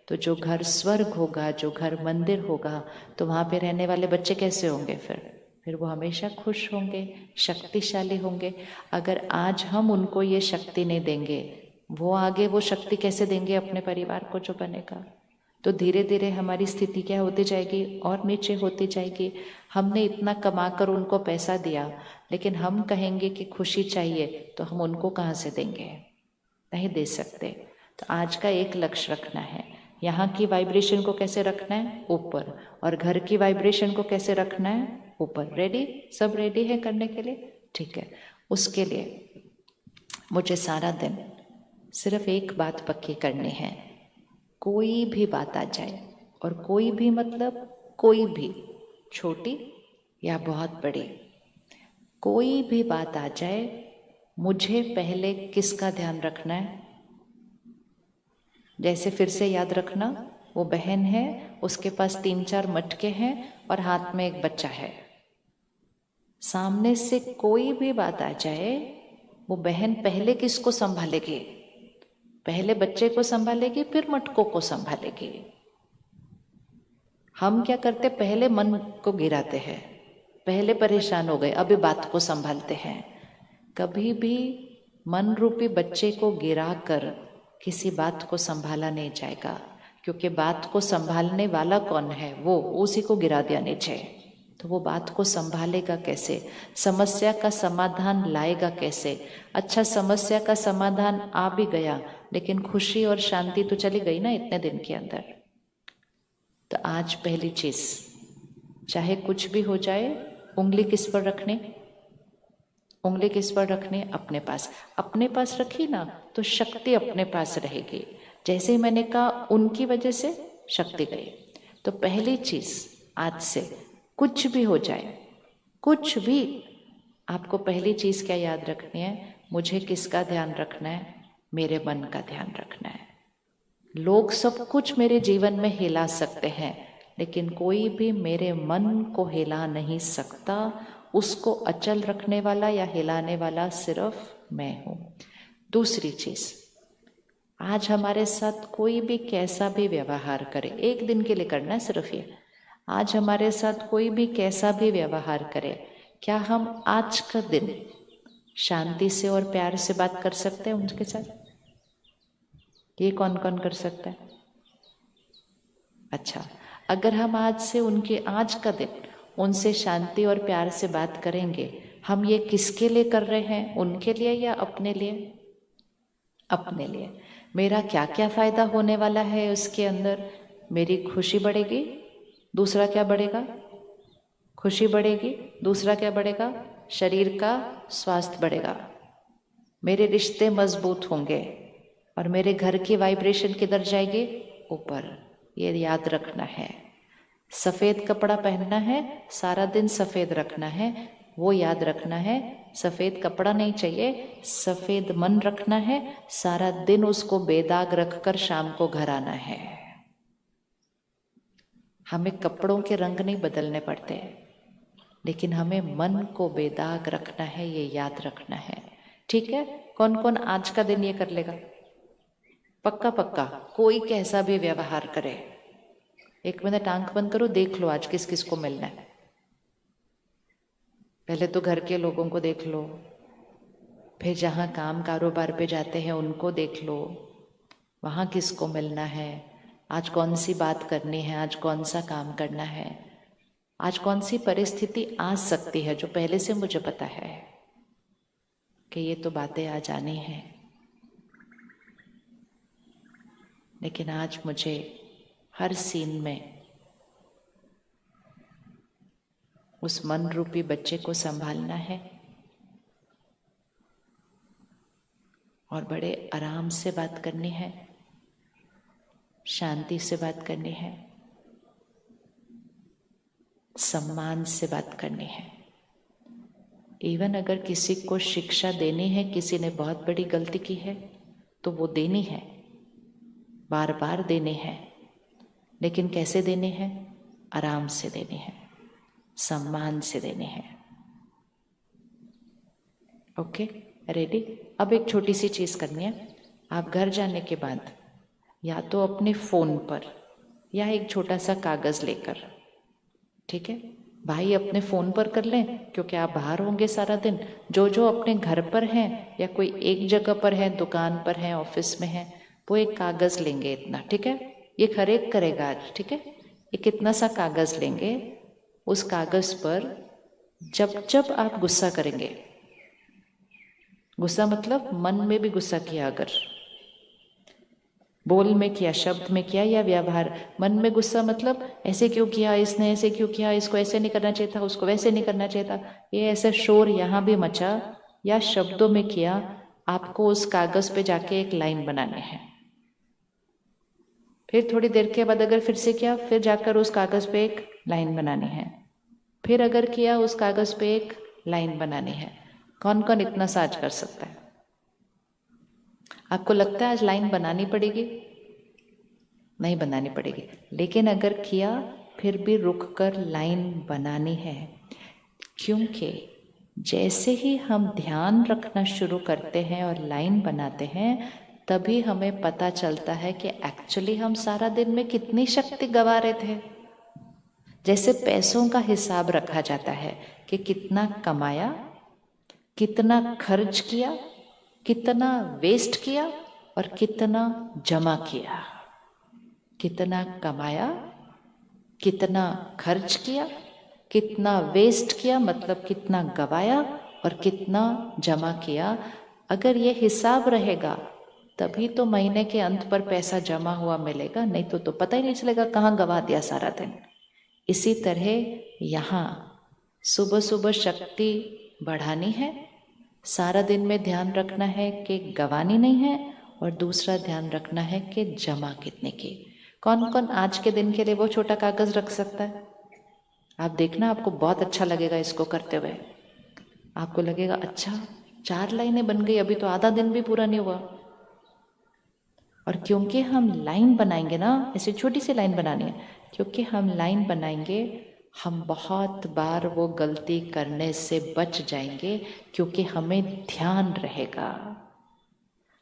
तो जो घर स्वर्ग होगा, जो घर मंदिर होगा, तो वहाँ पे रहने वाले बच्चे कैसे होंगे? फिर वो हमेशा खुश होंगे, शक्तिशाली होंगे। अगर आज हम उनको ये शक्ति नहीं देंगे, वो आगे वो शक्ति कैसे देंगे अपने परिवार को जो बनेगा? तो धीरे धीरे हमारी स्थिति क्या होती जाएगी? और नीचे होती जाएगी। हमने इतना कमा कर उनको पैसा दिया, लेकिन हम कहेंगे कि खुशी चाहिए, तो हम उनको कहाँ से देंगे? नहीं दे सकते। तो आज का एक लक्ष्य रखना है, यहाँ की वाइब्रेशन को कैसे रखना है? ऊपर। और घर की वाइब्रेशन को कैसे रखना है? ऊपर। रेडी? सब रेडी है करने के लिए? ठीक है। उसके लिए मुझे सारा दिन सिर्फ एक बात पक्की करनी है। कोई भी बात आ जाए, और कोई भी मतलब कोई भी, छोटी या बहुत बड़ी, कोई भी बात आ जाए, मुझे पहले किसका ध्यान रखना है? जैसे फिर से याद रखना, वो बहन है, उसके पास 3-4 मटके हैं और हाथ में एक बच्चा है। सामने से कोई भी बात आ जाए, वो बहन पहले किसको संभालेगी? पहले बच्चे को संभालेगी, फिर मटकों को संभालेगी। हम क्या करते? पहले मन को गिराते हैं, पहले परेशान हो गए, अभी बात को संभालते हैं। कभी भी मन रूपी बच्चे को गिराकर किसी बात को संभाला नहीं जाएगा, क्योंकि बात को संभालने वाला कौन है? वो, उसी को गिरा दिया नीचे। तो वो बात को संभालेगा कैसे? समस्या का समाधान लाएगा कैसे? अच्छा, समस्या का समाधान आ भी गया, लेकिन खुशी और शांति तो चली गई ना इतने दिन के अंदर। तो आज पहली चीज, चाहे कुछ भी हो जाए, उंगली किस पर रखनी? उंगली किस पर रखनी? अपने पास। अपने पास रखी ना, तो शक्ति अपने पास रहेगी। जैसे ही मैंने कहा उनकी वजह से शक्ति गई। तो पहली चीज, आज से कुछ भी हो जाए, कुछ भी, आपको पहली चीज क्या याद रखनी है? मुझे किसका ध्यान रखना है? मेरे मन का ध्यान रखना है। लोग सब कुछ मेरे जीवन में हिला सकते हैं, लेकिन कोई भी मेरे मन को हिला नहीं सकता। उसको अचल रखने वाला या हिलाने वाला सिर्फ मैं हूं। दूसरी चीज, आज हमारे साथ कोई भी कैसा भी व्यवहार करे, एक दिन के लिए करना है सिर्फ ये, आज हमारे साथ कोई भी कैसा भी व्यवहार करे, क्या हम आज का दिन शांति से और प्यार से बात कर सकते हैं उनके साथ? ये कौन कौन कर सकता है? अच्छा, अगर हम आज से उनके, आज का दिन उनसे शांति और प्यार से बात करेंगे, हम ये किसके लिए कर रहे हैं? उनके लिए या अपने लिए? अपने लिए। मेरा क्या क्या फायदा होने वाला है उसके अंदर? मेरी खुशी बढ़ेगी, दूसरा क्या बढ़ेगा? खुशी बढ़ेगी, दूसरा क्या बढ़ेगा? शरीर का स्वास्थ्य बढ़ेगा, मेरे रिश्ते मजबूत होंगे, और मेरे घर की वाइब्रेशन किधर जाएगी? ऊपर। ये याद रखना है। सफेद कपड़ा पहनना है, सारा दिन सफेद रखना है, वो याद रखना है। सफेद कपड़ा नहीं चाहिए, सफेद मन रखना है, सारा दिन उसको बेदाग रखकर शाम को घर आना है। हमें कपड़ों के रंग नहीं बदलने पड़ते, लेकिन हमें मन को बेदाग रखना है, ये याद रखना है। ठीक है? कौन कौन आज का दिन ये कर लेगा? पक्का पक्का, कोई कैसा भी व्यवहार करे। 1 मिनट आंख बंद करो, देख लो आज किस किस को मिलना है। पहले तो घर के लोगों को देख लो, फिर जहाँ काम कारोबार पे जाते हैं उनको देख लो, वहाँ किसको मिलना है, आज कौन सी बात करनी है, आज कौन सा काम करना है, आज कौन सी परिस्थिति आ सकती है जो पहले से मुझे पता है कि ये तो बातें आ जानी हैं, लेकिन आज मुझे हर सीन में उस मन रूपी बच्चे को संभालना है और बड़े आराम से बात करनी है, शांति से बात करनी है, सम्मान से बात करनी है। इवन अगर किसी को शिक्षा देनी है, किसी ने बहुत बड़ी गलती की है, तो वो देनी है, बार बार देनी है, लेकिन कैसे देनी है? आराम से देनी है, सम्मान से देनी है। Okay, ready? अब एक छोटी सी चीज करनी है। आप घर जाने के बाद या तो अपने फ़ोन पर या एक छोटा सा कागज़ लेकर, ठीक है, भाई अपने फ़ोन पर कर लें क्योंकि आप बाहर होंगे सारा दिन, जो जो अपने घर पर हैं या कोई एक जगह पर है, दुकान पर है, ऑफिस में है, वो एक कागज़ लेंगे इतना, ठीक है, ये हर एक करेगा आज, ठीक है, एक इतना सा कागज़ लेंगे, उस कागज़ पर जब जब आप गुस्सा करेंगे, गुस्सा मतलब मन में भी गुस्सा किया, अगर बोल में किया, शब्द में किया या व्यवहार, मन में गुस्सा मतलब ऐसे क्यों किया इसने, ऐसे क्यों किया, इसको ऐसे नहीं करना चाहिए था, उसको वैसे नहीं करना चाहिए था, ये ऐसा शोर यहाँ भी मचा, या शब्दों में किया, आपको उस कागज पे जाके एक लाइन बनाने हैं। फिर थोड़ी देर के बाद अगर फिर से किया, फिर जाकर उस कागज पे एक लाइन बनानी है, फिर अगर किया उस कागज पे एक लाइन बनानी है। कौन कौन इतना साज कर सकता है? आपको लगता है आज लाइन बनानी पड़ेगी? नहीं बनानी पड़ेगी, लेकिन अगर किया फिर भी रुक कर लाइन बनानी है, क्योंकि जैसे ही हम ध्यान रखना शुरू करते हैं और लाइन बनाते हैं, तभी हमें पता चलता है कि एक्चुअली हम सारा दिन में कितनी शक्ति गंवा रहे थे। जैसे पैसों का हिसाब रखा जाता है कि कितना कमाया, कितना खर्च किया, कितना वेस्ट किया और कितना जमा किया। कितना कमाया, कितना खर्च किया, कितना वेस्ट किया मतलब कितना गवाया और कितना जमा किया। अगर ये हिसाब रहेगा तभी तो महीने के अंत पर पैसा जमा हुआ मिलेगा, नहीं तो पता ही नहीं चलेगा कहाँ गवा दिया सारा दिन। इसी तरह यहाँ सुबह सुबह शक्ति बढ़ानी है, सारा दिन में ध्यान रखना है कि गवानी नहीं है, और दूसरा ध्यान रखना है कि जमा कितने की। कौन कौन आज के दिन के लिए वो छोटा कागज रख सकता है? आप देखना, आपको बहुत अच्छा लगेगा इसको करते हुए। आपको लगेगा अच्छा 4 लाइनें बन गई, अभी तो आधा दिन भी पूरा नहीं हुआ। और क्योंकि हम लाइन बनाएंगे ना, ऐसे छोटी सी लाइन बनानी है, क्योंकि हम लाइन बनाएंगे हम बहुत बार वो गलती करने से बच जाएंगे, क्योंकि हमें ध्यान रहेगा।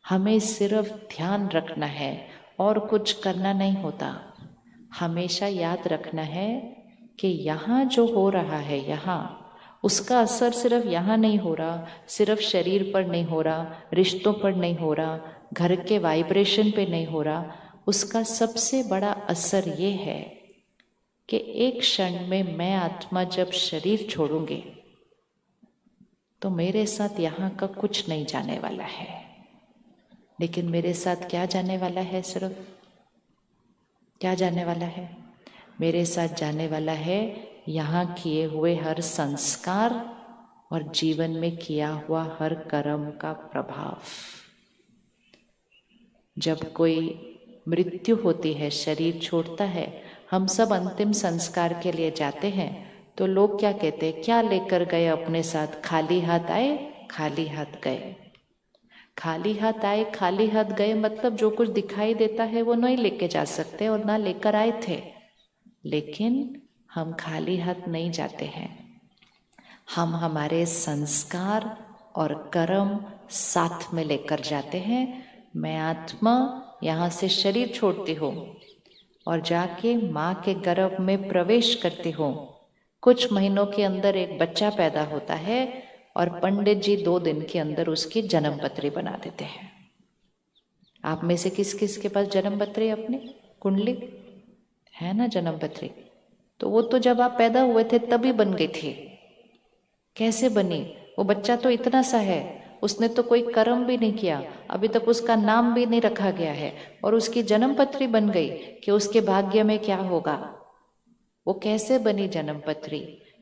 हमें सिर्फ ध्यान रखना है और कुछ करना नहीं होता। हमेशा याद रखना है कि यहाँ जो हो रहा है, यहाँ उसका असर सिर्फ यहाँ नहीं हो रहा, सिर्फ शरीर पर नहीं हो रहा, रिश्तों पर नहीं हो रहा, घर के वाइब्रेशन पे नहीं हो रहा। उसका सबसे बड़ा असर ये है कि एक क्षण में मैं आत्मा जब शरीर छोड़ूंगी तो मेरे साथ यहाँ का कुछ नहीं जाने वाला है, लेकिन मेरे साथ क्या जाने वाला है? सिर्फ क्या जाने वाला है? मेरे साथ जाने वाला है यहाँ किए हुए हर संस्कार और जीवन में किया हुआ हर कर्म का प्रभाव। जब कोई मृत्यु होती है, शरीर छोड़ता है, हम सब अंतिम संस्कार के लिए जाते हैं, तो लोग क्या कहते हैं? क्या लेकर गए अपने साथ? खाली हाथ आए, खाली हाथ गए। खाली हाथ आए, खाली हाथ गए मतलब जो कुछ दिखाई देता है वो नहीं लेके जा सकते और ना लेकर आए थे। लेकिन हम खाली हाथ नहीं जाते हैं, हम हमारे संस्कार और कर्म साथ में लेकर जाते हैं। मैं आत्मा यहाँ से शरीर छोड़ती हूँ और जाके माँ के गर्भ में प्रवेश करती हूँ। कुछ महीनों के अंदर एक बच्चा पैदा होता है और पंडित जी 2 दिन के अंदर उसकी जन्म पत्री बना देते हैं। आप में से किस किस के पास जन्म पत्री अपनी कुंडली है ना? जन्म पत्री तो वो तो जब आप पैदा हुए थे तभी बन गई थी। कैसे बनी? वो बच्चा तो इतना सा है, उसने तो कोई कर्म भी नहीं किया, अभी तक उसका नाम भी नहीं रखा गया है, और उसकी जन्म पत्री बन गई कि उसके भाग्य में क्या होगा। वो कैसे बनी जन्म पत्री?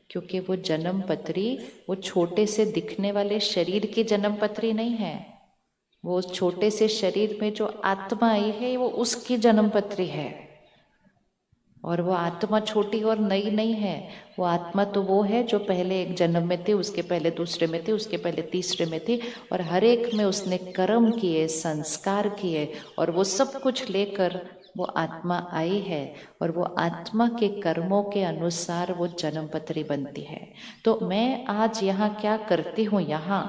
क्योंकि वो जन्म पत्री वो छोटे से दिखने वाले शरीर की जन्म पत्री नहीं है, वो छोटे से शरीर में जो आत्मा आई है वो उसकी जन्म पत्री है। और वो आत्मा छोटी और नई नहीं है, वो आत्मा तो वो है जो पहले एक जन्म में थी, उसके पहले दूसरे में थी, उसके पहले तीसरे में थी, और हर एक में उसने कर्म किए, संस्कार किए, और वो सब कुछ लेकर वो आत्मा आई है, और वो आत्मा के कर्मों के अनुसार वो जन्म पत्री बनती है। तो मैं आज यहाँ क्या करती हूँ, यहाँ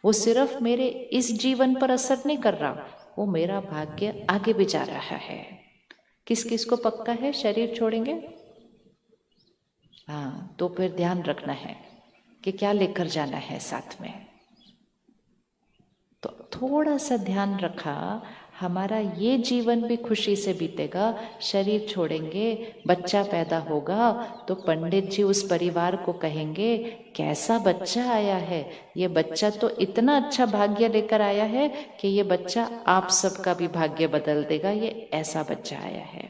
वो सिर्फ मेरे इस जीवन पर असर नहीं कर रहा, वो मेरा भाग्य आगे भी जा रहा है। किस किस को पक्का है शरीर छोड़ेंगे? हाँ, तो फिर ध्यान रखना है कि क्या लेकर जाना है साथ में। तो थोड़ा सा ध्यान रखा, हमारा ये जीवन भी खुशी से बीतेगा। शरीर छोड़ेंगे, बच्चा पैदा होगा तो पंडित जी उस परिवार को कहेंगे कैसा बच्चा आया है, ये बच्चा तो इतना अच्छा भाग्य लेकर आया है कि ये बच्चा आप सबका भी भाग्य बदल देगा, ये ऐसा बच्चा आया है।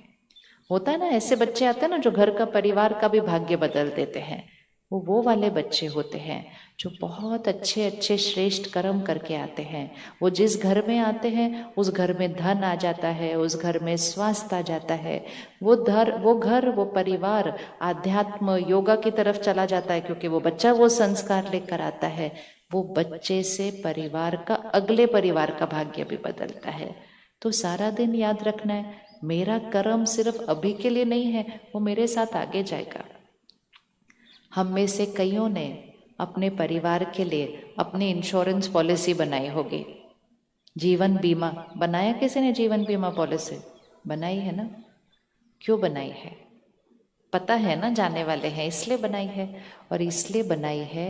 होता है ना, ऐसे बच्चे आते हैं ना जो घर का परिवार का भी भाग्य बदल देते हैं। वो वाले बच्चे होते हैं जो बहुत अच्छे अच्छे श्रेष्ठ कर्म करके आते हैं। वो जिस घर में आते हैं उस घर में धन आ जाता है, उस घर में स्वास्थ्य आ जाता है। वो घर वो परिवार आध्यात्म योगा की तरफ चला जाता है, क्योंकि वो बच्चा वो संस्कार लेकर आता है। वो बच्चे से परिवार का, अगले परिवार का भाग्य भी बदलता है। तो सारा दिन याद रखना है, मेरा कर्म सिर्फ अभी के लिए नहीं है, वो मेरे साथ आगे जाएगा। हम में से कईयों ने अपने परिवार के लिए अपनी इंश्योरेंस पॉलिसी बनाई होगी। जीवन बीमा बनाया किसी ने? जीवन बीमा पॉलिसी बनाई है ना? क्यों बनाई है? पता है ना जाने वाले हैं, इसलिए बनाई है। और इसलिए बनाई है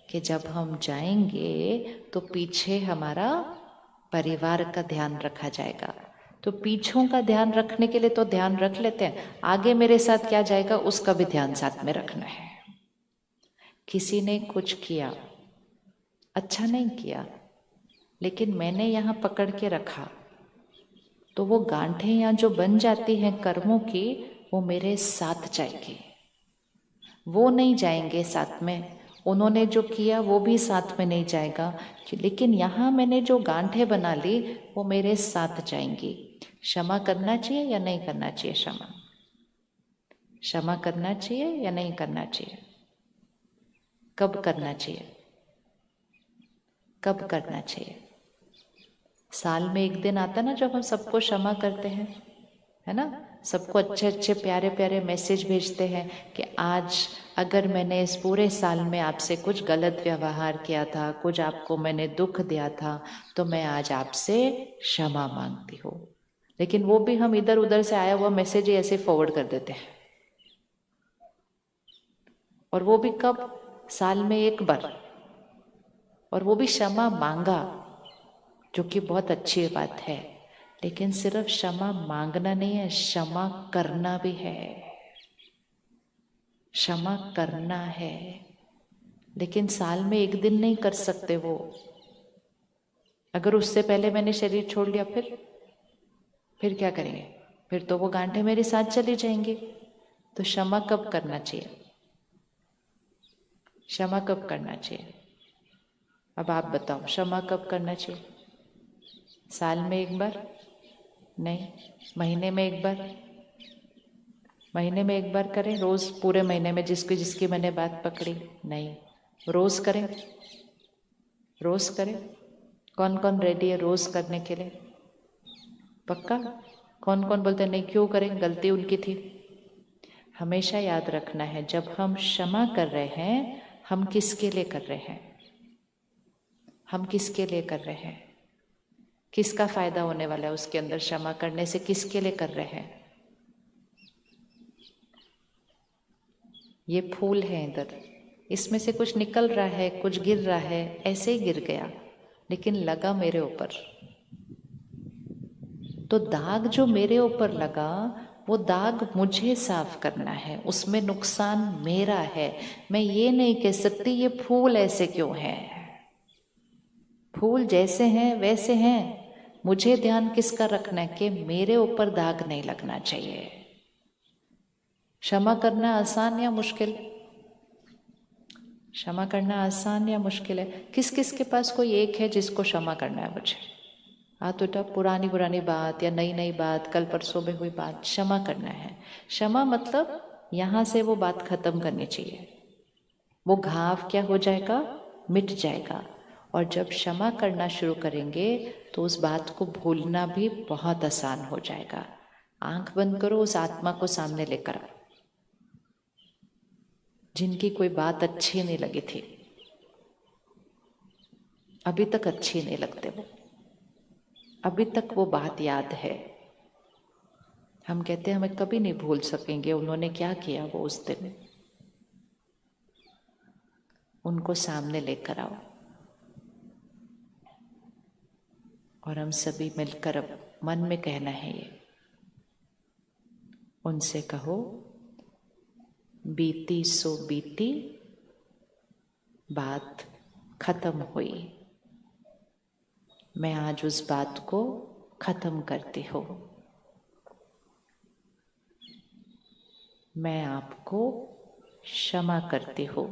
कि जब हम जाएंगे तो पीछे हमारा परिवार का ध्यान रखा जाएगा। तो पीछों का ध्यान रखने के लिए तो ध्यान रख लेते हैं, आगे मेरे साथ क्या जाएगा उसका भी ध्यान साथ में रखना है। किसी ने कुछ किया, अच्छा नहीं किया, लेकिन मैंने यहाँ पकड़ के रखा, तो वो गांठें यहाँ जो बन जाती हैं कर्मों की, वो मेरे साथ जाएगी। वो नहीं जाएंगे साथ में, उन्होंने जो किया वो भी साथ में नहीं जाएगा, लेकिन यहाँ मैंने जो गांठें बना ली वो मेरे साथ जाएंगी। क्षमा करना चाहिए या नहीं करना चाहिए? क्षमा करना चाहिए या नहीं करना चाहिए? कब करना चाहिए? कब करना चाहिए? साल में एक दिन आता ना जब हम सबको क्षमा करते हैं, है ना? सबको अच्छे अच्छे प्यारे प्यारे मैसेज भेजते हैं कि आज अगर मैंने इस पूरे साल में आपसे कुछ गलत व्यवहार किया था, कुछ आपको मैंने दुख दिया था, तो मैं आज आपसे क्षमा मांगती हूँ। लेकिन वो भी हम इधर उधर से आया हुआ मैसेज ही ऐसे फॉरवर्ड कर देते हैं। और वो भी कब? साल में एक बार। और वो भी क्षमा मांगा, जो कि बहुत अच्छी बात है। लेकिन सिर्फ क्षमा मांगना नहीं है, क्षमा करना भी है। क्षमा करना है, लेकिन साल में एक दिन नहीं कर सकते वो। अगर उससे पहले मैंने शरीर छोड़ लिया, फिर क्या करेंगे? फिर तो वो गांठें मेरे साथ चली जाएंगी। तो क्षमा कब करना चाहिए? क्षमा कब करना चाहिए? अब आप बताओ, क्षमा कब करना चाहिए? साल में एक बार? नहीं। महीने में एक बार? महीने में एक बार करें? रोज पूरे महीने में जिसकी जिसकी मैंने बात पकड़ी? नहीं, रोज करें। रोज करें। कौन कौन रेडी है रोज करने के लिए? पक्का? कौन कौन बोलते नहीं क्यों करें, गलती उनकी थी? हमेशा याद रखना है, जब हम क्षमा कर रहे हैं, हम किसके लिए कर रहे हैं? हम किसके लिए कर रहे हैं? किसका फायदा होने वाला है उसके अंदर? क्षमा करने से किसके लिए कर रहे हैं? ये फूल है इधर, इसमें से कुछ निकल रहा है, कुछ गिर रहा है, ऐसे ही गिर गया, लेकिन लगा मेरे ऊपर। तो दाग जो मेरे ऊपर लगा, वो दाग मुझे साफ करना है, उसमें नुकसान मेरा है। मैं ये नहीं कह सकती ये फूल ऐसे क्यों है। फूल जैसे हैं वैसे हैं। मुझे ध्यान किसका रखना है कि मेरे ऊपर दाग नहीं लगना चाहिए। क्षमा करना आसान या मुश्किल? क्षमा करना आसान या मुश्किल है? किस किस के पास कोई एक है जिसको क्षमा करना है मुझे? हाथ उठा। पुरानी पुरानी बात या नई नई बात, कल परसों में हुई बात, क्षमा करना है। क्षमा मतलब यहाँ से वो बात खत्म करनी चाहिए। वो घाव क्या हो जाएगा? मिट जाएगा। और जब क्षमा करना शुरू करेंगे तो उस बात को भूलना भी बहुत आसान हो जाएगा। आंख बंद करो, उस आत्मा को सामने लेकर आओ जिनकी कोई बात अच्छी नहीं लगी थी, अभी तक अच्छी नहीं लगते वो। अभी तक वो बात याद है। हम कहते हैं हमें कभी नहीं भूल सकेंगे उन्होंने क्या किया वो उस दिन। उनको सामने लेकर आओ और हम सभी मिलकर अब मन में कहना है ये। उनसे कहो, बीती सो बीती, बात खत्म हुई। मैं आज उस बात को खत्म करती हूँ। मैं आपको क्षमा करती हूँ।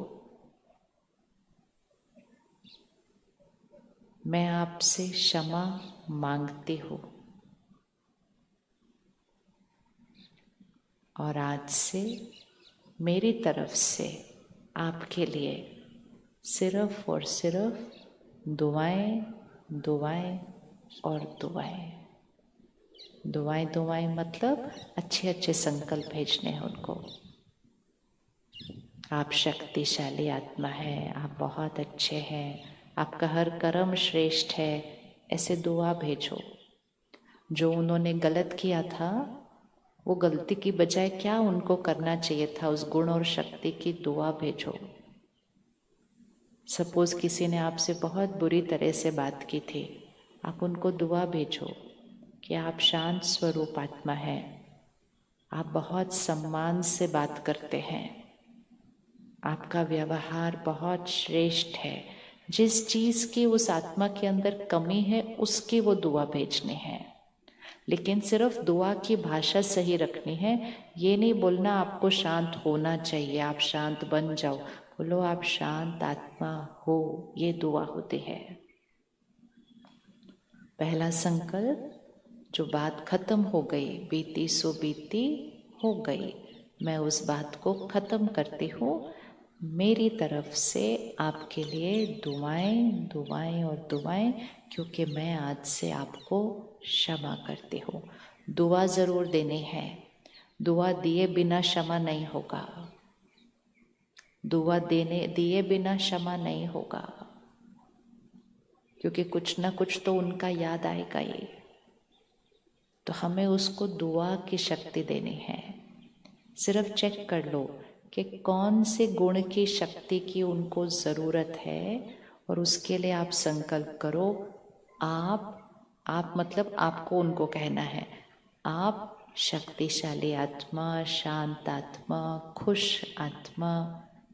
मैं आपसे क्षमा मांगती हूँ और आज से मेरी तरफ से आपके लिए सिर्फ और सिर्फ दुआएं, दुआएं और दुआएं। दुआएं दुआएं मतलब अच्छे अच्छे संकल्प भेजने हैं उनको। आप शक्तिशाली आत्मा है, आप बहुत अच्छे हैं, आपका हर कर्म श्रेष्ठ है, ऐसे दुआ भेजो। जो उन्होंने गलत किया था वो गलती की बजाय क्या उनको करना चाहिए था, उस गुण और शक्ति की दुआ भेजो। सपोज किसी ने आपसे बहुत बुरी तरह से बात की थी, आप उनको दुआ भेजो कि आप शांत स्वरूप आत्मा हैं, आप बहुत सम्मान से बात करते हैं, आपका व्यवहार बहुत श्रेष्ठ है। जिस चीज की उस आत्मा के अंदर कमी है उसकी वो दुआ भेजनी है। लेकिन सिर्फ दुआ की भाषा सही रखनी है। ये नहीं बोलना आपको शांत होना चाहिए, आप शांत बन जाओ। बोलो आप शांत आत्मा हो, ये दुआ होती है। पहला संकल्प, जो बात खत्म हो गई, बीती सो बीती हो गई, मैं उस बात को खत्म करती हूँ। मेरी तरफ से आपके लिए दुआएं, दुआएं और दुआएं, क्योंकि मैं आज से आपको क्षमा करती हूँ। दुआ जरूर देनी है, दुआ दिए बिना क्षमा नहीं होगा। दुआ दिए बिना क्षमा नहीं होगा, क्योंकि कुछ ना कुछ तो उनका याद आएगा ही। तो हमें उसको दुआ की शक्ति देनी है। सिर्फ चेक कर लो कि कौन से गुण की शक्ति की उनको ज़रूरत है और उसके लिए आप संकल्प करो। आप मतलब आपको उनको कहना है, आप शक्तिशाली आत्मा, शांत आत्मा, खुश आत्मा,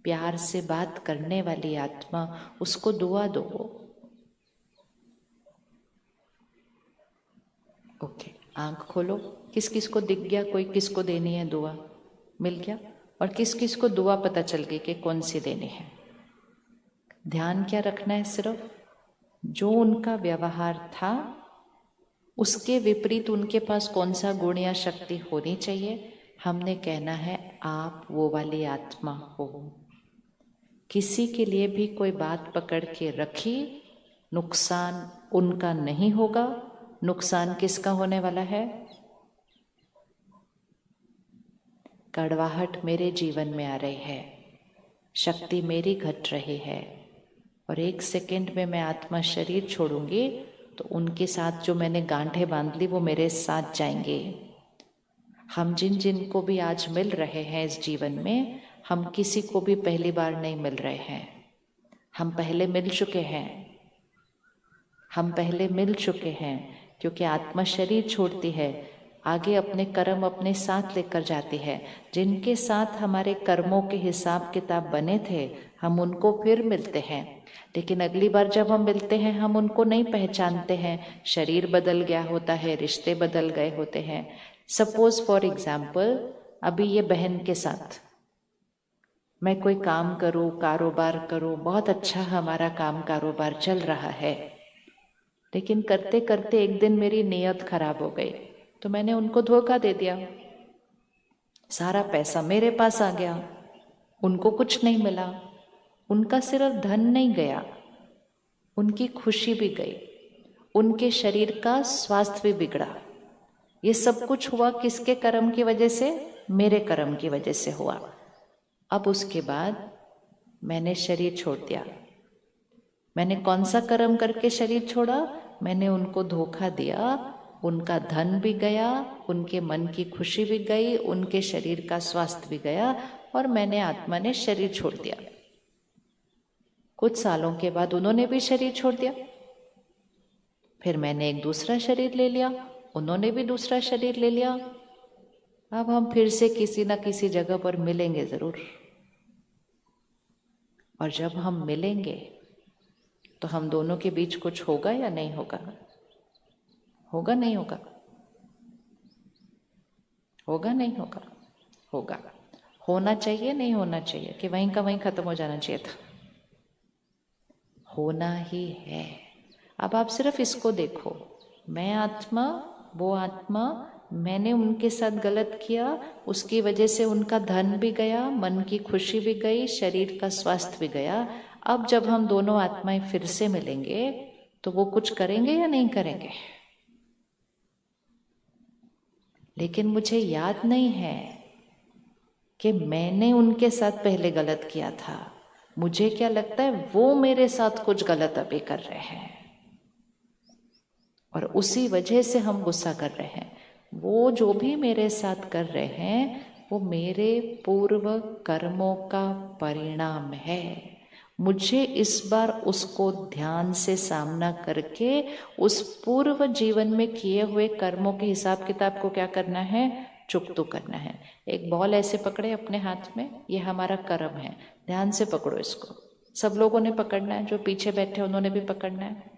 प्यार से बात करने वाली आत्मा, उसको दुआ दो। ओके, आंख खोलो। किस किस को दिख गया कोई किसको देनी है दुआ? मिल गया। और किस किस को दुआ पता चल गई कि कौन सी देनी है? ध्यान क्या रखना है? सिर्फ जो उनका व्यवहार था उसके विपरीत उनके पास कौन सा गुण या शक्ति होनी चाहिए, हमने कहना है आप वो वाली आत्मा हो। किसी के लिए भी कोई बात पकड़ के रखी, नुकसान उनका नहीं होगा। नुकसान किसका होने वाला है? कड़वाहट मेरे जीवन में आ रही है, शक्ति मेरी घट रही है, और 1 सेकंड में मैं आत्मा शरीर छोड़ूंगी तो उनके साथ जो मैंने गांठें बांध ली वो मेरे साथ जाएंगे। हम जिन जिन को भी आज मिल रहे हैं इस जीवन में, हम किसी को भी पहली बार नहीं मिल रहे हैं। हम पहले मिल चुके हैं, हम पहले मिल चुके हैं। क्योंकि आत्मा शरीर छोड़ती है, आगे अपने कर्म अपने साथ लेकर जाती है। जिनके साथ हमारे कर्मों के हिसाब किताब बने थे, हम उनको फिर मिलते हैं। लेकिन अगली बार जब हम मिलते हैं हम उनको नहीं पहचानते हैं। शरीर बदल गया होता है, रिश्ते बदल गए होते हैं। सपोज फॉर एग्जाम्पल, अभी ये बहन के साथ मैं कोई काम करूं, कारोबार करूं, बहुत अच्छा हमारा काम कारोबार चल रहा है, लेकिन करते करते एक दिन मेरी नीयत खराब हो गई तो मैंने उनको धोखा दे दिया। सारा पैसा मेरे पास आ गया, उनको कुछ नहीं मिला। उनका सिर्फ धन नहीं गया, उनकी खुशी भी गई, उनके शरीर का स्वास्थ्य भी बिगड़ा। ये सब कुछ हुआ किसके कर्म की वजह से? मेरे कर्म की वजह से हुआ। अब उसके बाद मैंने शरीर छोड़ दिया। मैंने कौन सा कर्म करके शरीर छोड़ा? मैंने उनको धोखा दिया, उनका धन भी गया, उनके मन की खुशी भी गई, उनके शरीर का स्वास्थ्य भी गया, और मैंने आत्मा ने शरीर छोड़ दिया। कुछ सालों के बाद उन्होंने भी शरीर छोड़ दिया। फिर मैंने एक दूसरा शरीर ले लिया, उन्होंने भी दूसरा शरीर ले लिया। अब हम फिर से किसी न किसी जगह पर मिलेंगे जरूर, और जब हम मिलेंगे तो हम दोनों के बीच कुछ होगा या नहीं होगा? होगा नहीं होगा? होगा नहीं होगा? होगा। होना चाहिए नहीं होना चाहिए, कि वहीं का वहीं खत्म हो जाना चाहिए था? होना ही है। अब आप सिर्फ इसको देखो, मैं आत्मा, वो आत्मा, मैंने उनके साथ गलत किया, उसकी वजह से उनका धन भी गया, मन की खुशी भी गई, शरीर का स्वास्थ्य भी गया। अब जब हम दोनों आत्माएं फिर से मिलेंगे तो वो कुछ करेंगे या नहीं करेंगे? लेकिन मुझे याद नहीं है कि मैंने उनके साथ पहले गलत किया था। मुझे क्या लगता है, वो मेरे साथ कुछ गलत अभी कर रहे हैं, और उसी वजह से हम गुस्सा कर रहे हैं। वो जो भी मेरे साथ कर रहे हैं वो मेरे पूर्व कर्मों का परिणाम है। मुझे इस बार उसको ध्यान से सामना करके उस पूर्व जीवन में किए हुए कर्मों के हिसाब किताब को क्या करना है? चुकतो करना है। एक बॉल ऐसे पकड़े अपने हाथ में, ये हमारा कर्म है, ध्यान से पकड़ो इसको। सब लोगों ने पकड़ना है, जो पीछे बैठे उन्होंने भी पकड़ना है।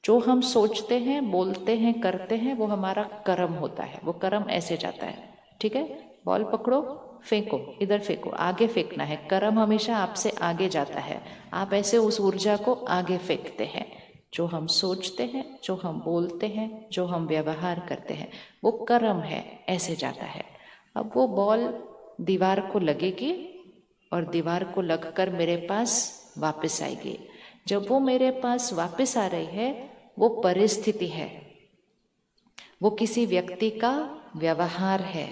जो हम सोचते हैं, बोलते हैं, करते हैं, वो हमारा कर्म होता है। वो कर्म ऐसे जाता है, ठीक है? बॉल पकड़ो, फेंको, इधर फेंको, आगे फेंकना है। कर्म हमेशा आपसे आगे जाता है, आप ऐसे उस ऊर्जा को आगे फेंकते हैं। जो हम सोचते हैं, जो हम बोलते हैं, जो हम व्यवहार करते हैं, वो कर्म है, ऐसे जाता है। अब वो बॉल दीवार को लगेगी और दीवार को लगकर मेरे पास वापस आएगी। जब वो मेरे पास वापस आ रही है, वो परिस्थिति है, वो किसी व्यक्ति का व्यवहार है,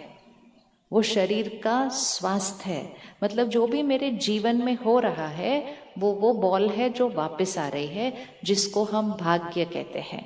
वो शरीर का स्वास्थ्य है। मतलब जो भी मेरे जीवन में हो रहा है वो बॉल है जो वापस आ रही है, जिसको हम भाग्य कहते हैं।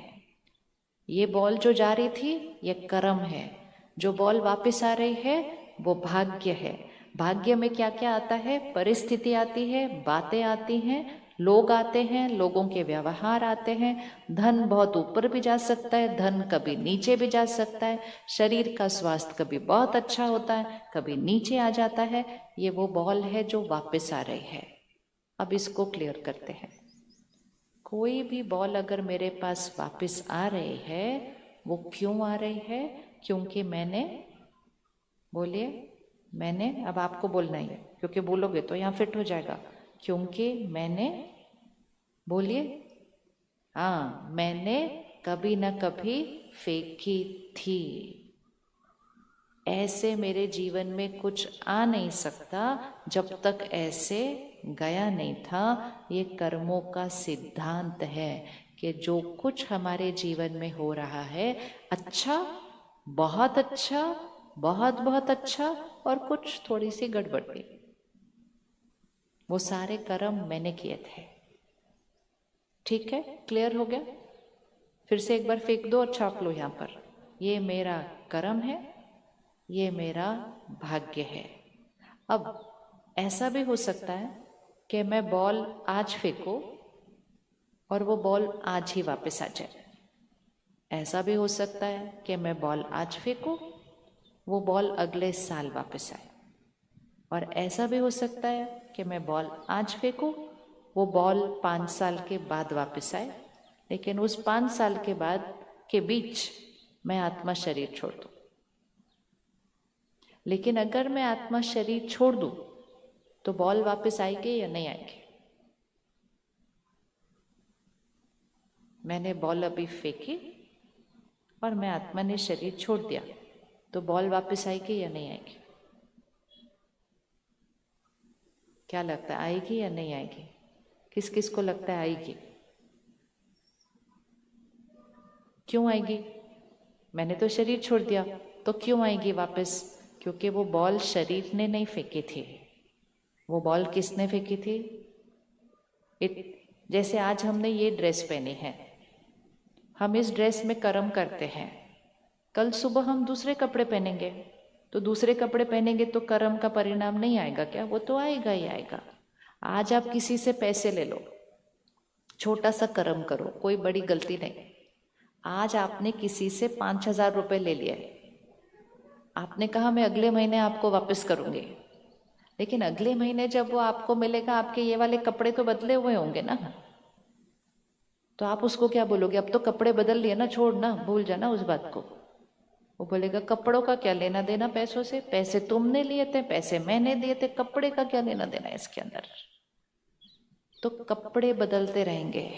ये बॉल जो जा रही थी ये कर्म है, जो बॉल वापस आ रही है वो भाग्य है। भाग्य में क्या क्या आता है? परिस्थिति आती है, बातें आती हैं, लोग आते हैं, लोगों के व्यवहार आते हैं। धन बहुत ऊपर भी जा सकता है, धन कभी नीचे भी जा सकता है। शरीर का स्वास्थ्य कभी बहुत अच्छा होता है, कभी नीचे आ जाता है। ये वो बॉल है जो वापस आ रही है। अब इसको क्लियर करते हैं। कोई भी बॉल अगर मेरे पास वापस आ रही है, वो क्यों आ रही है? क्योंकि मैंने, बोलिए, मैंने, अब आपको बोलना ही है क्योंकि बोलोगे तो यहाँ फिट हो जाएगा। क्योंकि मैंने, बोलिए, हाँ, मैंने कभी न कभी फेंकी थी। ऐसे मेरे जीवन में कुछ आ नहीं सकता जब तक ऐसे गया नहीं था। ये कर्मों का सिद्धांत है कि जो कुछ हमारे जीवन में हो रहा है, अच्छा, बहुत अच्छा, बहुत बहुत अच्छा, और कुछ थोड़ी सी गड़बड़ भी, वो सारे कर्म मैंने किए थे। ठीक है, क्लियर हो गया? फिर से एक बार फेंक दो और छाप लो यहाँ पर। ये मेरा कर्म है, ये मेरा भाग्य है। अब ऐसा भी हो सकता है कि मैं बॉल आज फेंकूं और वो बॉल आज ही वापस आ जाए। ऐसा भी हो सकता है कि मैं बॉल आज फेंकूं, वो बॉल अगले साल वापस आए। और ऐसा भी हो सकता है कि मैं बॉल आज फेंकूं, वो बॉल 5 साल के बाद वापस आए, लेकिन उस 5 साल के बाद के बीच मैं आत्मा शरीर छोड़ दूं। लेकिन अगर मैं आत्मा शरीर छोड़ दूं तो बॉल वापस आएगी या नहीं आएगी? मैंने बॉल अभी फेंकी और मैं आत्मा ने शरीर छोड़ दिया, तो बॉल वापस आएगी या नहीं आएगी? क्या लगता है, आएगी या नहीं आएगी? किस किस को लगता है आएगी? क्यों आएगी? मैंने तो शरीर छोड़ दिया, तो क्यों आएगी वापस? क्योंकि वो बॉल शरीर ने नहीं फेंकी थी। वो बॉल किसने फेंकी थी? जैसे आज हमने ये ड्रेस पहनी है, हम इस ड्रेस में कर्म करते हैं, कल सुबह हम दूसरे कपड़े पहनेंगे, तो दूसरे कपड़े पहनेंगे तो कर्म का परिणाम नहीं आएगा क्या? वो तो आएगा ही आएगा। आज आप किसी से पैसे ले लो, छोटा सा कर्म करो, कोई बड़ी गलती नहीं। आज आपने किसी से 5,000 रुपये ले लिए, आपने कहा मैं अगले महीने आपको वापस करूंगी, लेकिन अगले महीने जब वो आपको मिलेगा, आपके ये वाले कपड़े तो बदले हुए होंगे ना, तो आप उसको क्या बोलोगे? अब तो कपड़े बदल लिए ना, छोड़ ना, भूल जाना उस बात को। वो बोलेगा कपड़ों का क्या लेना देना पैसों से, पैसे तुमने लिए थे, पैसे मैंने दिए थे, कपड़े का क्या लेना देना इसके अंदर। तो कपड़े बदलते रहेंगे,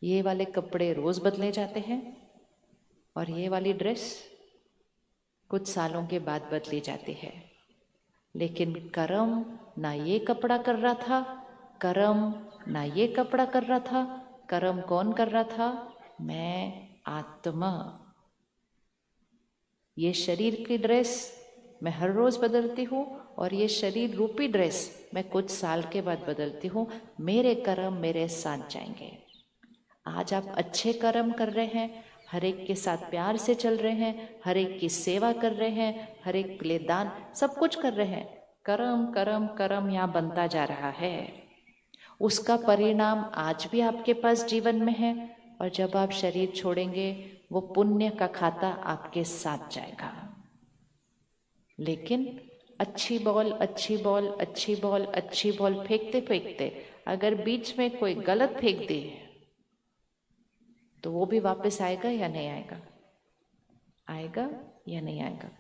ये वाले कपड़े रोज बदले जाते हैं और ये वाली ड्रेस कुछ सालों के बाद बदली जाती है। लेकिन कर्म ना ये कपड़ा कर रहा था, कर्म ना ये कपड़ा कर रहा था, कर्म कौन कर रहा था? मैं आत्मा। ये शरीर की ड्रेस मैं हर रोज बदलती हूँ और ये शरीर रूपी ड्रेस मैं कुछ साल के बाद बदलती हूँ। मेरे कर्म मेरे साथ जाएंगे। आज आप अच्छे कर्म कर रहे हैं, हर एक के साथ प्यार से चल रहे हैं, हर एक की सेवा कर रहे हैं, हर एक के लिए दान, सब कुछ कर रहे हैं, कर्म कर्म कर्म यहाँ बनता जा रहा है। उसका परिणाम आज भी आपके पास जीवन में है, और जब आप शरीर छोड़ेंगे वो पुण्य का खाता आपके साथ जाएगा। लेकिन अच्छी बॉल अच्छी बॉल अच्छी बॉल अच्छी बॉल फेंकते फेंकते अगर बीच में कोई गलत फेंक दे तो वो भी वापस आएगा या नहीं आएगा? आएगा या नहीं आएगा?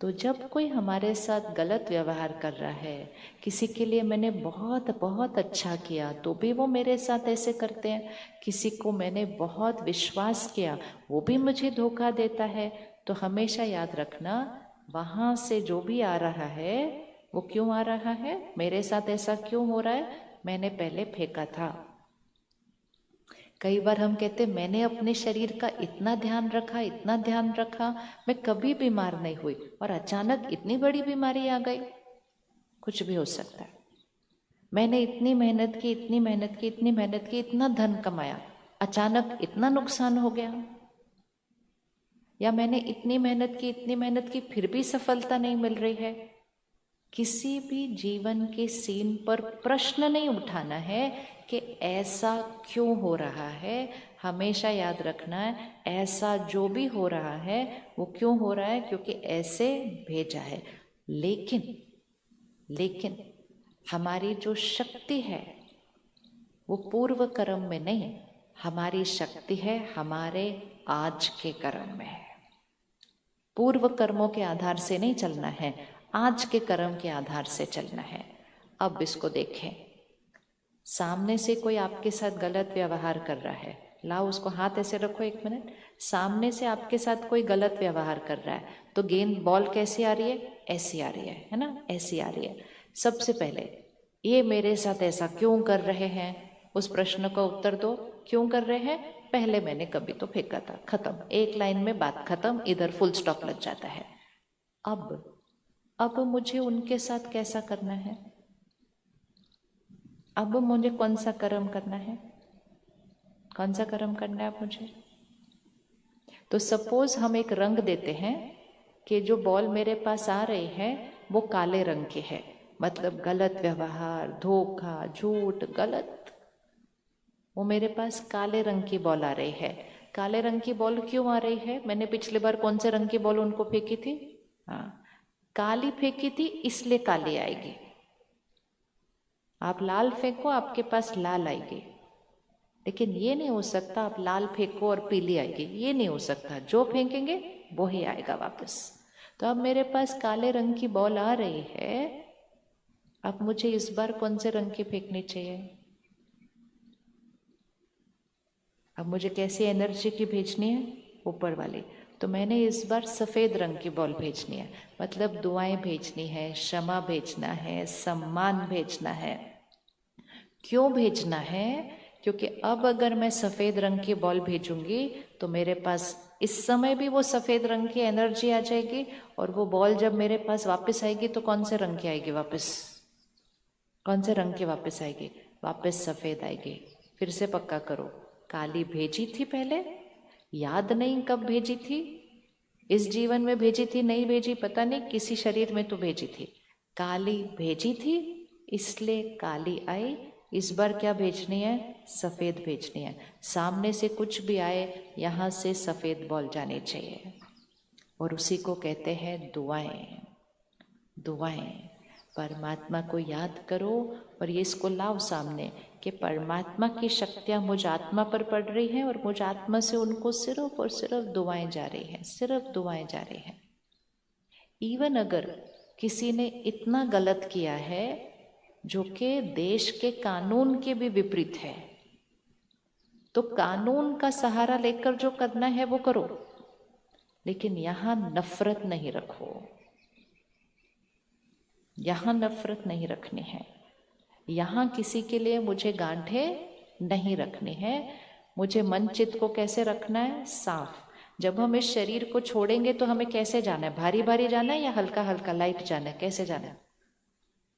तो जब कोई हमारे साथ गलत व्यवहार कर रहा है, किसी के लिए मैंने बहुत बहुत अच्छा किया तो भी वो मेरे साथ ऐसे करते हैं, किसी को मैंने बहुत विश्वास किया वो भी मुझे धोखा देता है, तो हमेशा याद रखना वहाँ से जो भी आ रहा है वो क्यों आ रहा है, मेरे साथ ऐसा क्यों हो रहा है, मैंने पहले फेंका था। कई बार हम कहते मैंने अपने शरीर का इतना ध्यान रखा इतना ध्यान रखा, मैं कभी बीमार नहीं हुई, और अचानक इतनी बड़ी बीमारी आ गई। कुछ भी हो सकता है। मैंने इतनी मेहनत की इतनी मेहनत की इतनी मेहनत की, इतना धन कमाया, अचानक इतना नुकसान हो गया। या मैंने इतनी मेहनत की इतनी मेहनत की फिर भी सफलता नहीं मिल रही है। किसी भी जीवन के सीन पर प्रश्न नहीं उठाना है कि ऐसा क्यों हो रहा है। हमेशा याद रखना है ऐसा जो भी हो रहा है वो क्यों हो रहा है, क्योंकि ऐसे भेजा है। लेकिन हमारी जो शक्ति है वो पूर्व कर्म में नहीं, हमारी शक्ति है हमारे आज के कर्म में है। पूर्व कर्मों के आधार से नहीं चलना है, आज के कर्म के आधार से चलना है। अब इसको देखें, सामने से कोई आपके साथ गलत व्यवहार कर रहा है, लाओ उसको हाथ ऐसे रखो 1 मिनट। सामने से आपके साथ कोई गलत व्यवहार कर रहा है तो गेंद बॉल कैसी आ रही है? ऐसी आ रही है ना, ऐसी आ रही है। सबसे पहले ये मेरे साथ ऐसा क्यों कर रहे हैं, उस प्रश्न का उत्तर दो। क्यों कर रहे हैं? पहले मैंने कभी तो फेंका था, खत्म, एक लाइन में बात खत्म, इधर फुल स्टॉप लग जाता है। अब मुझे उनके साथ कैसा करना है, अब मुझे कौन सा कर्म करना है, कौन सा कर्म करना है अब मुझे। तो सपोज हम एक रंग देते हैं कि जो बॉल मेरे पास आ रही है वो काले रंग की है, मतलब गलत व्यवहार, धोखा, झूठ, गलत, वो मेरे पास काले रंग की बॉल आ रही है। काले रंग की बॉल क्यों आ रही है? मैंने पिछले बार कौन से रंग की बॉल उनको फेंकी थी? हाँ, काली फेंकी थी, इसलिए काली आएगी। आप लाल फेंको आपके पास लाल आएगी, लेकिन ये नहीं हो सकता आप लाल फेंको और पीली आएगी, ये नहीं हो सकता। जो फेंकेंगे वो ही आएगा वापस। तो अब मेरे पास काले रंग की बॉल आ रही है, अब मुझे इस बार कौन से रंग की फेंकनी चाहिए? अब मुझे कैसी एनर्जी की भेजनी है? ऊपर वाली। तो मैंने इस बार सफ़ेद रंग की बॉल भेजनी है, मतलब दुआएं भेजनी है, क्षमा भेजना है, सम्मान भेजना है। क्यों भेजना है? क्योंकि अब अगर मैं सफ़ेद रंग की बॉल भेजूंगी तो मेरे पास इस समय भी वो सफ़ेद रंग की एनर्जी आ जाएगी, और वो बॉल जब मेरे पास वापस आएगी तो कौन से रंग की आएगी वापस? कौन से रंग की वापस आएगी? वापस सफ़ेद आएगी। फिर से पक्का करो, काली भेजी थी पहले, याद नहीं कब भेजी थी, इस जीवन में भेजी थी नहीं भेजी पता नहीं, किसी शरीर में तो भेजी थी। काली भेजी थी इसलिए काली आई। इस बार क्या भेजनी है? सफेद भेजनी है। सामने से कुछ भी आए यहाँ से सफेद बॉल जानी चाहिए, और उसी को कहते हैं दुआएं। दुआएं, परमात्मा को याद करो और ये इसको लाओ सामने कि परमात्मा की शक्तियाँ मुझ आत्मा पर पड़ रही हैं और मुझ आत्मा से उनको सिर्फ और सिर्फ दुआएं जा रही हैं, सिर्फ दुआएं जा रही हैं। इवन अगर किसी ने इतना गलत किया है जो कि देश के कानून के भी विपरीत है, तो कानून का सहारा लेकर जो करना है वो करो, लेकिन यहां नफरत नहीं रखो, यहां नफरत नहीं रखनी है। यहां किसी के लिए मुझे गांठे नहीं रखनी है। मुझे मन चित्त को कैसे रखना है? साफ। जब हम इस शरीर को छोड़ेंगे तो हमें कैसे जाना है? भारी भारी जाना है या हल्का हल्का लाइट जाना है? कैसे जाना है?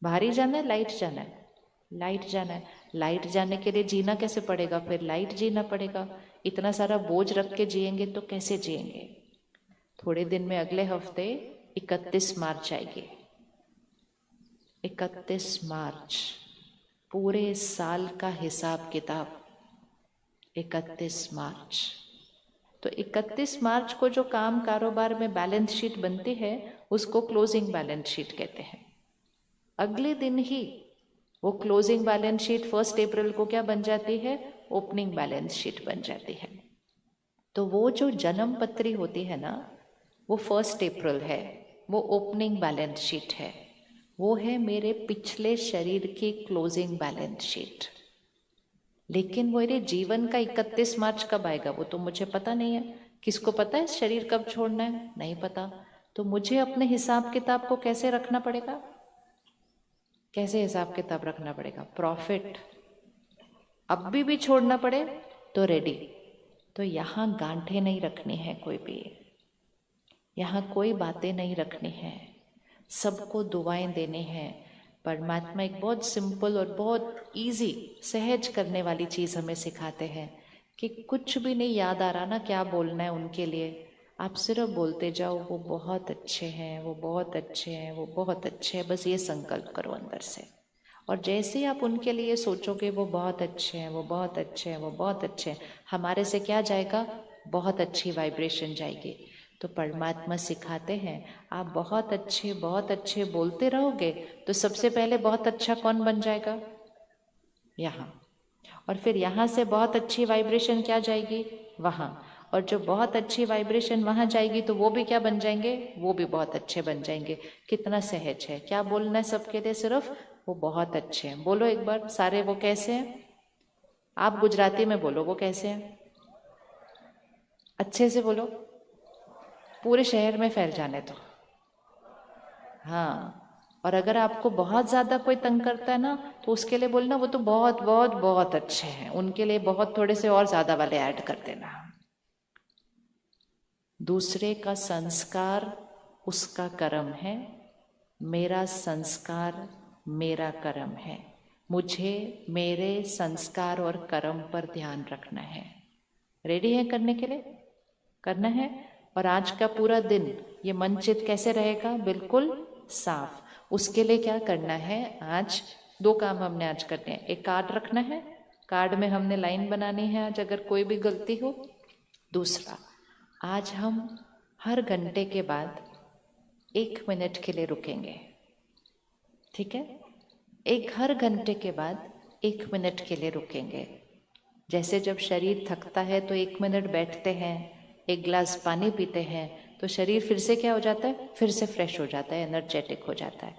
भारी जाना है, लाइट जाना है? लाइट जाना है। लाइट जाने के लिए जीना कैसे पड़ेगा? फिर लाइट जीना पड़ेगा। इतना सारा बोझ रख के जिएंगे तो कैसे जिएंगे? थोड़े दिन में अगले हफ्ते 31 मार्च आएगी। 31 मार्च, पूरे साल का हिसाब किताब 31 मार्च। तो 31 मार्च को जो काम कारोबार में बैलेंस शीट बनती है उसको क्लोजिंग बैलेंस शीट कहते हैं। अगले दिन ही वो क्लोजिंग बैलेंस शीट 1 अप्रैल को क्या बन जाती है? ओपनिंग बैलेंस शीट बन जाती है। तो वो जो जन्म पत्री होती है ना, वो 1 अप्रैल है, वो ओपनिंग बैलेंस शीट है। वो है मेरे पिछले शरीर की क्लोजिंग बैलेंस शीट। लेकिन वो मेरे जीवन का 31 मार्च कब आएगा वो तो मुझे पता नहीं है। किसको पता है शरीर कब छोड़ना है? नहीं पता। तो मुझे अपने हिसाब किताब को कैसे रखना पड़ेगा? कैसे हिसाब किताब रखना पड़ेगा? प्रॉफिट अब भी छोड़ना पड़े तो रेडी। तो यहाँ गांठे नहीं रखनी है कोई भी, यहाँ कोई बातें नहीं रखनी है, सबको दुआएं देनी है। परमात्मा एक बहुत सिंपल और बहुत इजी, सहज करने वाली चीज़ हमें सिखाते हैं कि कुछ भी नहीं याद आ रहा ना क्या बोलना है उनके लिए, आप सिर्फ बोलते जाओ वो बहुत अच्छे हैं, वो बहुत अच्छे हैं, वो बहुत अच्छे हैं। बस ये संकल्प करो अंदर से, और जैसे ही आप उनके लिए सोचोगे वो बहुत अच्छे हैं, वो बहुत अच्छे हैं, वो बहुत अच्छे हैं, हमारे से क्या जाएगा? बहुत अच्छी वाइब्रेशन जाएगी। तो परमात्मा सिखाते हैं आप बहुत अच्छे बोलते रहोगे तो सबसे पहले बहुत अच्छा कौन बन जाएगा? यहाँ। और फिर यहाँ से बहुत अच्छी वाइब्रेशन क्या जाएगी? वहाँ। और जो बहुत अच्छी वाइब्रेशन वहाँ जाएगी तो वो भी क्या बन जाएंगे? वो भी बहुत अच्छे बन जाएंगे। कितना सहज है। क्या बोलना है सबके लिए? सिर्फ वो बहुत अच्छे हैं। बोलो एक बार सारे, वो कैसे हैं? आप गुजराती में बोलो, वो कैसे हैं? अच्छे से बोलो, पूरे शहर में फैल जाने दो। हाँ। और अगर आपको बहुत ज्यादा कोई तंग करता है ना तो उसके लिए बोलना वो तो बहुत बहुत बहुत अच्छे हैं, उनके लिए बहुत थोड़े से और ज्यादा वाले ऐड कर देना। दूसरे का संस्कार उसका कर्म है, मेरा संस्कार मेरा कर्म है। मुझे मेरे संस्कार और कर्म पर ध्यान रखना है। रेडी है करने के लिए? करना है। और आज का पूरा दिन ये मन चित कैसे रहेगा? बिल्कुल साफ। उसके लिए क्या करना है? आज 2 काम हमने आज करने हैं। एक कार्ड रखना है, कार्ड में हमने लाइन बनानी है आज अगर कोई भी गलती हो। दूसरा, आज हम हर घंटे के बाद 1 मिनट के लिए रुकेंगे। ठीक है? हर घंटे के बाद 1 मिनट के लिए रुकेंगे। जैसे जब शरीर थकता है तो 1 मिनट बैठते हैं, 1 गिलास पानी पीते हैं तो शरीर फिर से क्या हो जाता है? फिर से फ्रेश हो जाता है, एनर्जेटिक हो जाता है।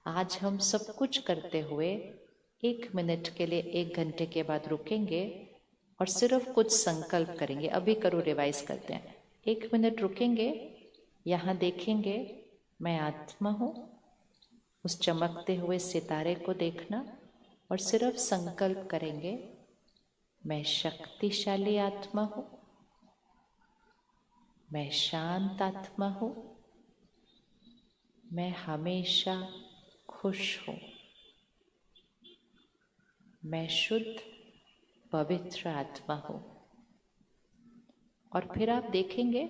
आज हम सब कुछ करते हुए 1 मिनट के लिए 1 घंटे के बाद रुकेंगे और सिर्फ कुछ संकल्प करेंगे। अभी करो, रिवाइज करते हैं। 1 मिनट रुकेंगे, यहाँ देखेंगे मैं आत्मा हूँ, उस चमकते हुए सितारे को देखना, और सिर्फ संकल्प करेंगे मैं शक्तिशाली आत्मा हूँ, मैं शांत आत्मा हूँ, मैं हमेशा खुश हूँ, मैं शुद्ध पवित्र आत्मा हूँ। और फिर आप देखेंगे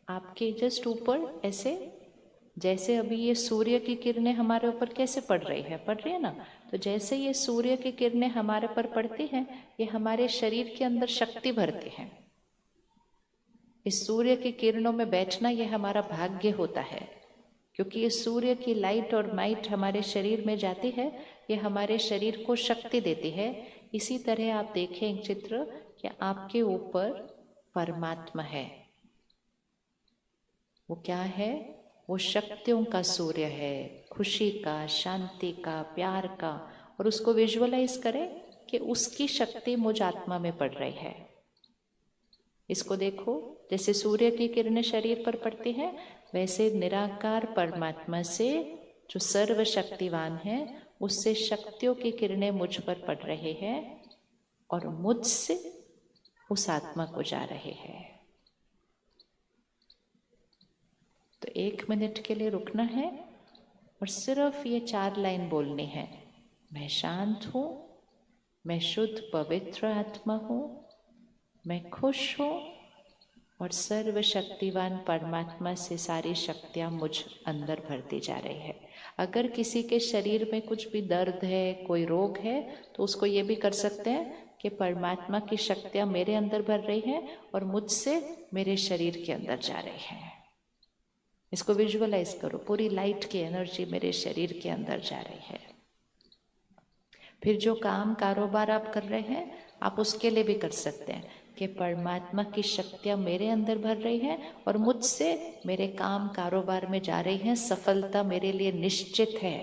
आपके जस्ट ऊपर ऐसे, जैसे अभी ये सूर्य की किरणें हमारे ऊपर कैसे पड़ रही है ना, तो जैसे ये सूर्य की किरणें हमारे पर पड़ती हैं, ये हमारे शरीर के अंदर शक्ति भरती हैं। इस सूर्य की किरणों में बैठना ये हमारा भाग्य होता है, क्योंकि ये सूर्य की लाइट और माइट हमारे शरीर में जाती है, ये हमारे शरीर को शक्ति देती है। इसी तरह आप देखें एक चित्र कि आपके ऊपर परमात्मा है। वो क्या है? वो शक्तियों का सूर्य है, खुशी का, शांति का, प्यार का। और उसको विजुअलाइज करें कि उसकी शक्ति मुझ आत्मा में पड़ रही है। इसको देखो, जैसे सूर्य की किरणें शरीर पर पड़ती हैं, वैसे निराकार परमात्मा से जो सर्वशक्तिवान है, उससे शक्तियों की किरणें मुझ पर पड़ रहे हैं और मुझसे उस आत्मा को जा रहे हैं। तो 1 मिनट के लिए रुकना है और सिर्फ ये 4 लाइन बोलनी है। मैं शांत हूँ, मैं शुद्ध पवित्र आत्मा हूँ, मैं खुश हूँ और सर्वशक्तिवान परमात्मा से सारी शक्तियाँ मुझ अंदर भरती जा रही है। अगर किसी के शरीर में कुछ भी दर्द है, कोई रोग है, तो उसको ये भी कर सकते हैं कि परमात्मा की शक्तियाँ मेरे अंदर भर रही हैं और मुझसे मेरे शरीर के अंदर जा रही हैं। इसको विजुअलाइज करो, पूरी लाइट की एनर्जी मेरे शरीर के अंदर जा रही है। फिर जो काम कारोबार आप कर रहे हैं, आप उसके लिए भी कर सकते हैं कि परमात्मा की शक्तियाँ मेरे अंदर भर रही हैं और मुझसे मेरे काम कारोबार में जा रही हैं। सफलता मेरे लिए निश्चित है।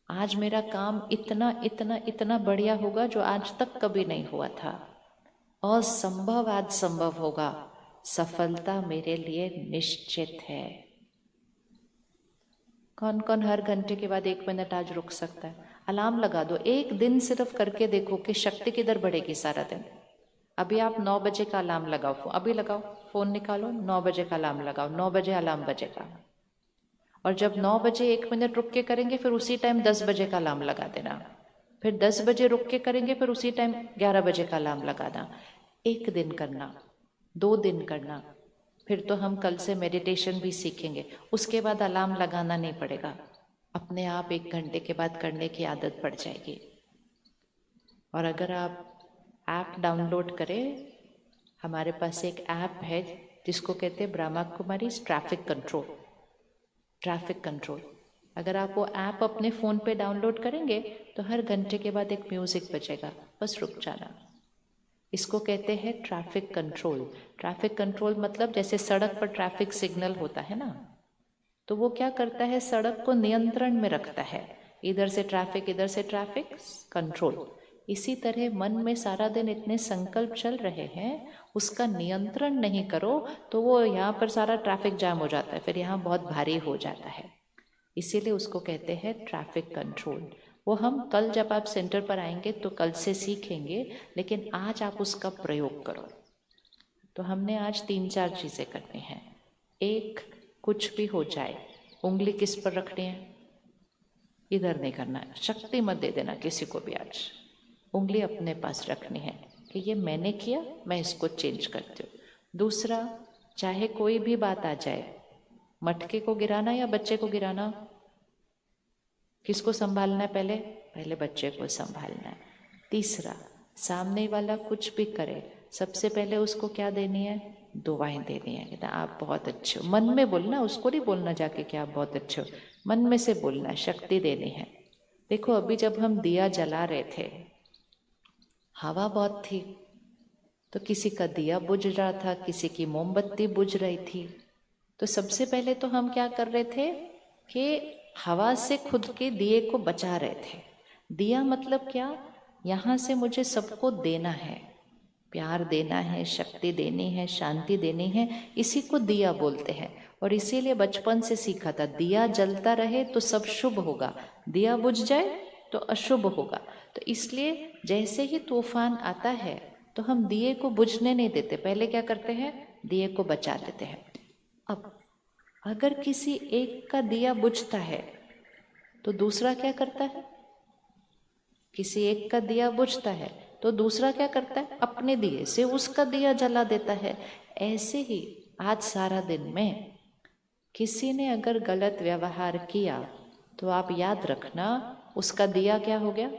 आज मेरा काम इतना इतना इतना बढ़िया होगा जो आज तक कभी नहीं हुआ था। असंभव आज संभव होगा। सफलता मेरे लिए निश्चित है। कौन कौन हर घंटे के बाद 1 मिनट आज रुक सकता है? अलार्म लगा दो, 1 दिन सिर्फ करके देखो कि शक्ति किधर बढ़ेगी सारा दिन। अभी आप 9 बजे का अलार्म लगाओ, अभी लगाओ, फोन निकालो, 9 बजे का अलार्म लगाओ, 9 बजे अलार्म बजेगा। और जब 9 बजे 1 मिनट रुक के करेंगे, फिर उसी टाइम 10 बजे का अलार्म लगा देना। फिर 10 बजे रुक के करेंगे, फिर उसी टाइम 11 बजे का अलार्म लगाना। 1 दिन करना, 2 दिन करना, फिर तो हम कल से मेडिटेशन भी सीखेंगे। उसके बाद अलार्म लगाना नहीं पड़ेगा, अपने आप 1 घंटे के बाद करने की आदत पड़ जाएगी। और अगर आप ऐप डाउनलोड करें, हमारे पास एक ऐप है जिसको कहते हैं Brahma Kumaris traffic control. Traffic control, अगर आप वो ऐप अपने फ़ोन पे डाउनलोड करेंगे तो हर घंटे के बाद एक म्यूज़िक बजेगा, बस रुक जाना। इसको कहते हैं ट्रैफिक कंट्रोल। ट्रैफिक कंट्रोल मतलब जैसे सड़क पर ट्रैफिक सिग्नल होता है ना, तो वो क्या करता है, सड़क को नियंत्रण में रखता है। इधर से ट्रैफिक, इधर से ट्रैफिक, कंट्रोल। इसी तरह मन में सारा दिन इतने संकल्प चल रहे हैं, उसका नियंत्रण नहीं करो तो वो यहाँ पर सारा ट्रैफिक जाम हो जाता है, फिर यहाँ बहुत भारी हो जाता है। इसीलिए उसको कहते हैं ट्रैफिक कंट्रोल। वो हम कल जब आप सेंटर पर आएंगे तो कल से सीखेंगे, लेकिन आज आप उसका प्रयोग करो। तो हमने आज 3-4 चीज़ें करनी हैं। एक, कुछ भी हो जाए, उंगली किस पर रखनी है? इधर नहीं करना है, शक्ति मत दे देना किसी को भी। आज उंगली अपने पास रखनी है कि ये मैंने किया, मैं इसको चेंज करती हूँ। दूसरा, चाहे कोई भी बात आ जाए, मटके को गिराना या बच्चे को गिराना, किसको संभालना है? पहले बच्चे को संभालना है। तीसरा, सामने वाला कुछ भी करे, सबसे पहले उसको क्या देनी है? दुआएं देनी है कि आप बहुत अच्छे हो। मन में बोलना, उसको नहीं बोलना जाके कि आप बहुत अच्छे हो, मन में से बोलना, शक्ति देनी है। देखो अभी जब हम दिया जला रहे थे, हवा बहुत थी, तो किसी का दिया बुझ रहा था, किसी की मोमबत्ती बुझ रही थी। तो सबसे पहले तो हम क्या कर रहे थे कि हवा से खुद के दिए को बचा रहे थे। दिया मतलब क्या? यहाँ से मुझे सबको देना है, प्यार देना है, शक्ति देनी है, शांति देनी है, इसी को दिया बोलते हैं। और इसीलिए बचपन से सीखा था, दिया जलता रहे तो सब शुभ होगा, दिया बुझ जाए तो अशुभ होगा। तो इसलिए जैसे ही तूफान आता है तो हम दिए को बुझने नहीं देते, पहले क्या करते हैं? दिए को बचा लेते हैं। अब अगर किसी एक का दिया बुझता है तो दूसरा क्या करता है? किसी एक का दिया बुझता है तो दूसरा क्या करता है, अपने दिए से उसका दिया जला देता है। ऐसे ही आज सारा दिन में किसी ने अगर गलत व्यवहार किया तो आप याद रखना, उसका दिया क्या हो गया,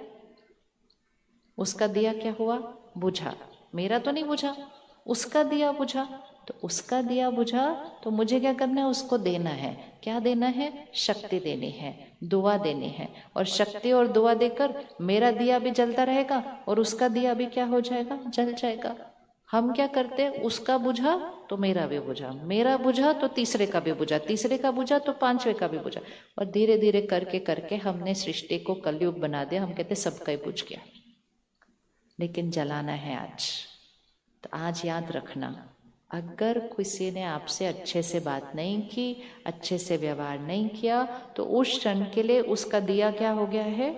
उसका दिया क्या हुआ, बुझा। मेरा तो नहीं बुझा, उसका दिया बुझा। तो उसका दिया बुझा तो मुझे क्या करना है, उसको देना है। क्या देना है, शक्ति देनी है, दुआ देनी है। और शक्ति और दुआ देकर मेरा दिया भी जलता रहेगा और उसका दिया भी क्या हो जाएगा, जल जाएगा। हम क्या करते हैं, उसका बुझा तो मेरा भी बुझा, मेरा बुझा तो तीसरे का भी बुझा, तीसरे का बुझा तो पांचवे का भी बुझा। और धीरे धीरे करके करके हमने सृष्टि को कलयुग बना दिया। हम कहते सबका ही बुझ गया, लेकिन जलाना है आज। तो आज याद रखना, अगर किसी ने आपसे अच्छे से बात नहीं की, अच्छे से व्यवहार नहीं किया, तो उस क्षण के लिए उसका दिया क्या हो गया है,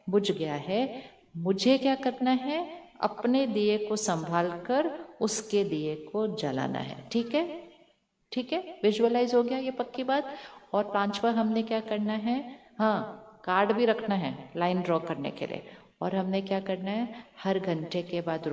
बुझ गया है। मुझे क्या करना है, अपने दिए को संभाल कर उसके दिए को जलाना है। ठीक है, ठीक है, विजुअलाइज हो गया ये पक्की बात। और पांचवा हमने क्या करना है, हाँ, कार्ड भी रखना है लाइन ड्रॉ करने के लिए। और हमने क्या करना है, हर घंटे के बाद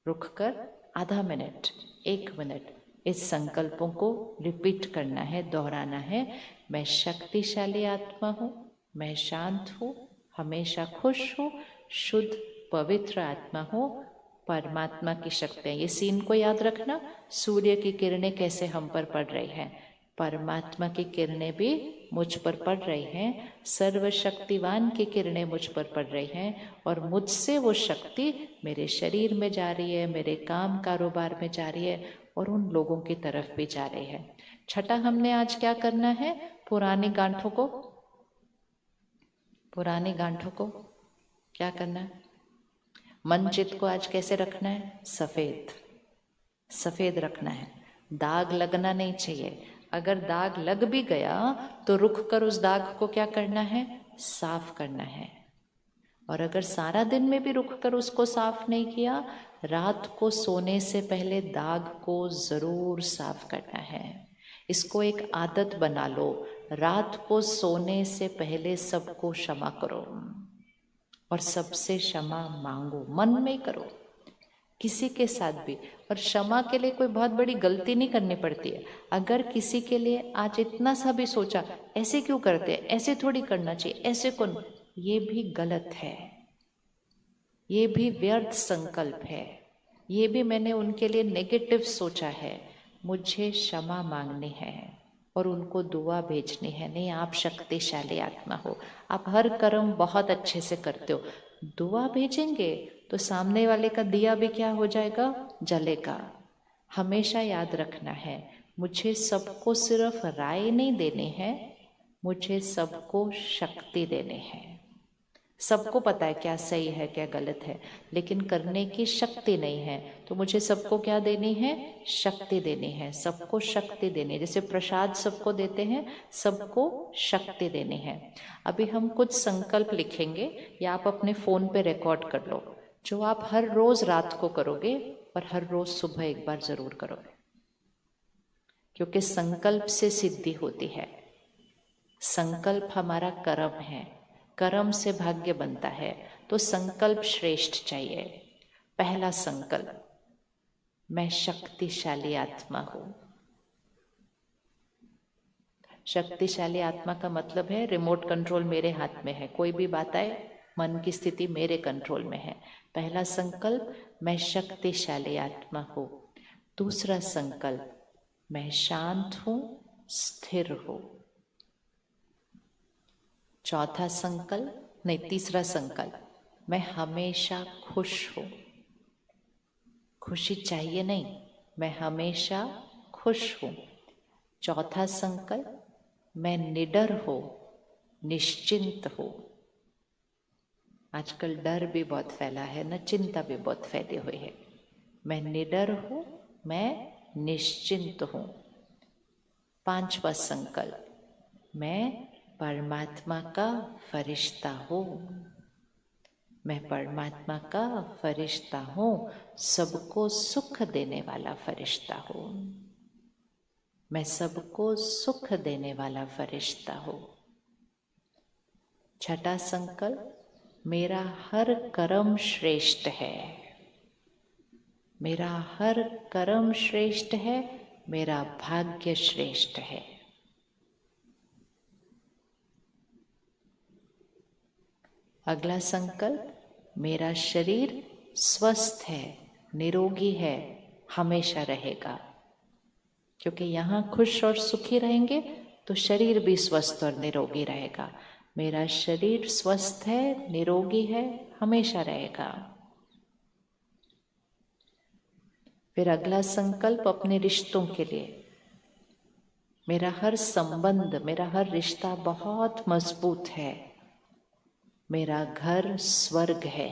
रुककर आधा मिनट, 1 मिनट इस संकल्पों को रिपीट करना है, दोहराना है। मैं शक्तिशाली आत्मा हूँ, मैं शांत हूँ, हमेशा खुश हूँ, शुद्ध पवित्र आत्मा हूँ, परमात्मा की शक्तियाँ। ये सीन को याद रखना, सूर्य की किरणें कैसे हम पर पड़ रही हैं, परमात्मा की किरणें भी मुझ पर पड़ रही हैं, सर्वशक्तिवान की किरणें मुझ पर पड़ रही हैं। और मुझसे वो शक्ति मेरे शरीर में जा रही है, मेरे काम कारोबार में जा रही है और उन लोगों की तरफ भी जा रही है। छठा हमने आज क्या करना है, पुरानी गांठों को क्या करना है, मन चित्त को आज कैसे रखना है, सफेद रखना है। दाग लगना नहीं चाहिए। अगर दाग लग भी गया तो रुक कर उस दाग को क्या करना है, साफ करना है। और अगर सारा दिन में भी रुक कर उसको साफ नहीं किया, रात को सोने से पहले दाग को जरूर साफ करना है। इसको एक आदत बना लो, रात को सोने से पहले सबको क्षमा करो और सबसे क्षमा मांगो, मन में करो, किसी के साथ भी। और क्षमा के लिए कोई बहुत बड़ी गलती नहीं करनी पड़ती है। अगर किसी के लिए आज इतना सा भी सोचा, ऐसे क्यों करते, ऐसे थोड़ी करना चाहिए, ऐसे कौन, ये भी गलत है, ये भी व्यर्थ संकल्प है, ये भी मैंने उनके लिए नेगेटिव सोचा है। मुझे क्षमा मांगनी है और उनको दुआ भेजनी है। नहीं, आप शक्तिशाली आत्मा हो, आप हर कर्म बहुत अच्छे से करते हो। दुआ भेजेंगे तो सामने वाले का दिया भी क्या हो जाएगा, जलेगा। हमेशा याद रखना है, मुझे सबको सिर्फ राय नहीं देनी है, मुझे सबको शक्ति देनी है। सबको पता है क्या सही है क्या गलत है, लेकिन करने की शक्ति नहीं है। तो मुझे सबको क्या देनी है, शक्ति देनी है, सबको शक्ति देनी है। जैसे प्रसाद सबको देते हैं, सबको शक्ति देनी है। अभी हम कुछ संकल्प लिखेंगे या आप अपने फोन पे रिकॉर्ड कर लो, जो आप हर रोज रात को करोगे और हर रोज सुबह एक बार जरूर करोगे, क्योंकि संकल्प से सिद्धि होती है। संकल्प हमारा कर्म है, कर्म से भाग्य बनता है। तो संकल्प श्रेष्ठ चाहिए। पहला संकल्प, मैं शक्तिशाली आत्मा हूं। शक्तिशाली आत्मा का मतलब है रिमोट कंट्रोल मेरे हाथ में है, कोई भी बात आए मन की स्थिति मेरे कंट्रोल में है। पहला संकल्प, मैं शक्तिशाली आत्मा हूं। दूसरा संकल्प, मैं शांत हूं, स्थिर हूं। चौथा संकल्प, नहीं, तीसरा संकल्प, मैं हमेशा खुश हूं। खुशी चाहिए नहीं, मैं हमेशा खुश हूं। चौथा संकल्प, मैं निडर हूं, निश्चिंत हूं। आजकल डर भी बहुत फैला है ना, चिंता भी बहुत फैली हुई है। मैं निडर हूं, मैं निश्चिंत हूं। पांचवा संकल्प, मैं परमात्मा का फरिश्ता हूं। मैं परमात्मा का फरिश्ता हूं, सबको सुख देने वाला फरिश्ता हूं। मैं सबको सुख देने वाला फरिश्ता हूं। छठा संकल्प, मेरा हर कर्म श्रेष्ठ है, मेरा हर कर्म श्रेष्ठ है, मेरा भाग्य श्रेष्ठ है। अगला संकल्प, मेरा शरीर स्वस्थ है, निरोगी है, हमेशा रहेगा। क्योंकि यहाँ खुश और सुखी रहेंगे तो शरीर भी स्वस्थ और निरोगी रहेगा। मेरा शरीर स्वस्थ है, निरोगी है, हमेशा रहेगा। फिर अगला संकल्प अपने रिश्तों के लिए, मेरा हर संबंध, मेरा हर रिश्ता बहुत मजबूत है, मेरा घर स्वर्ग है।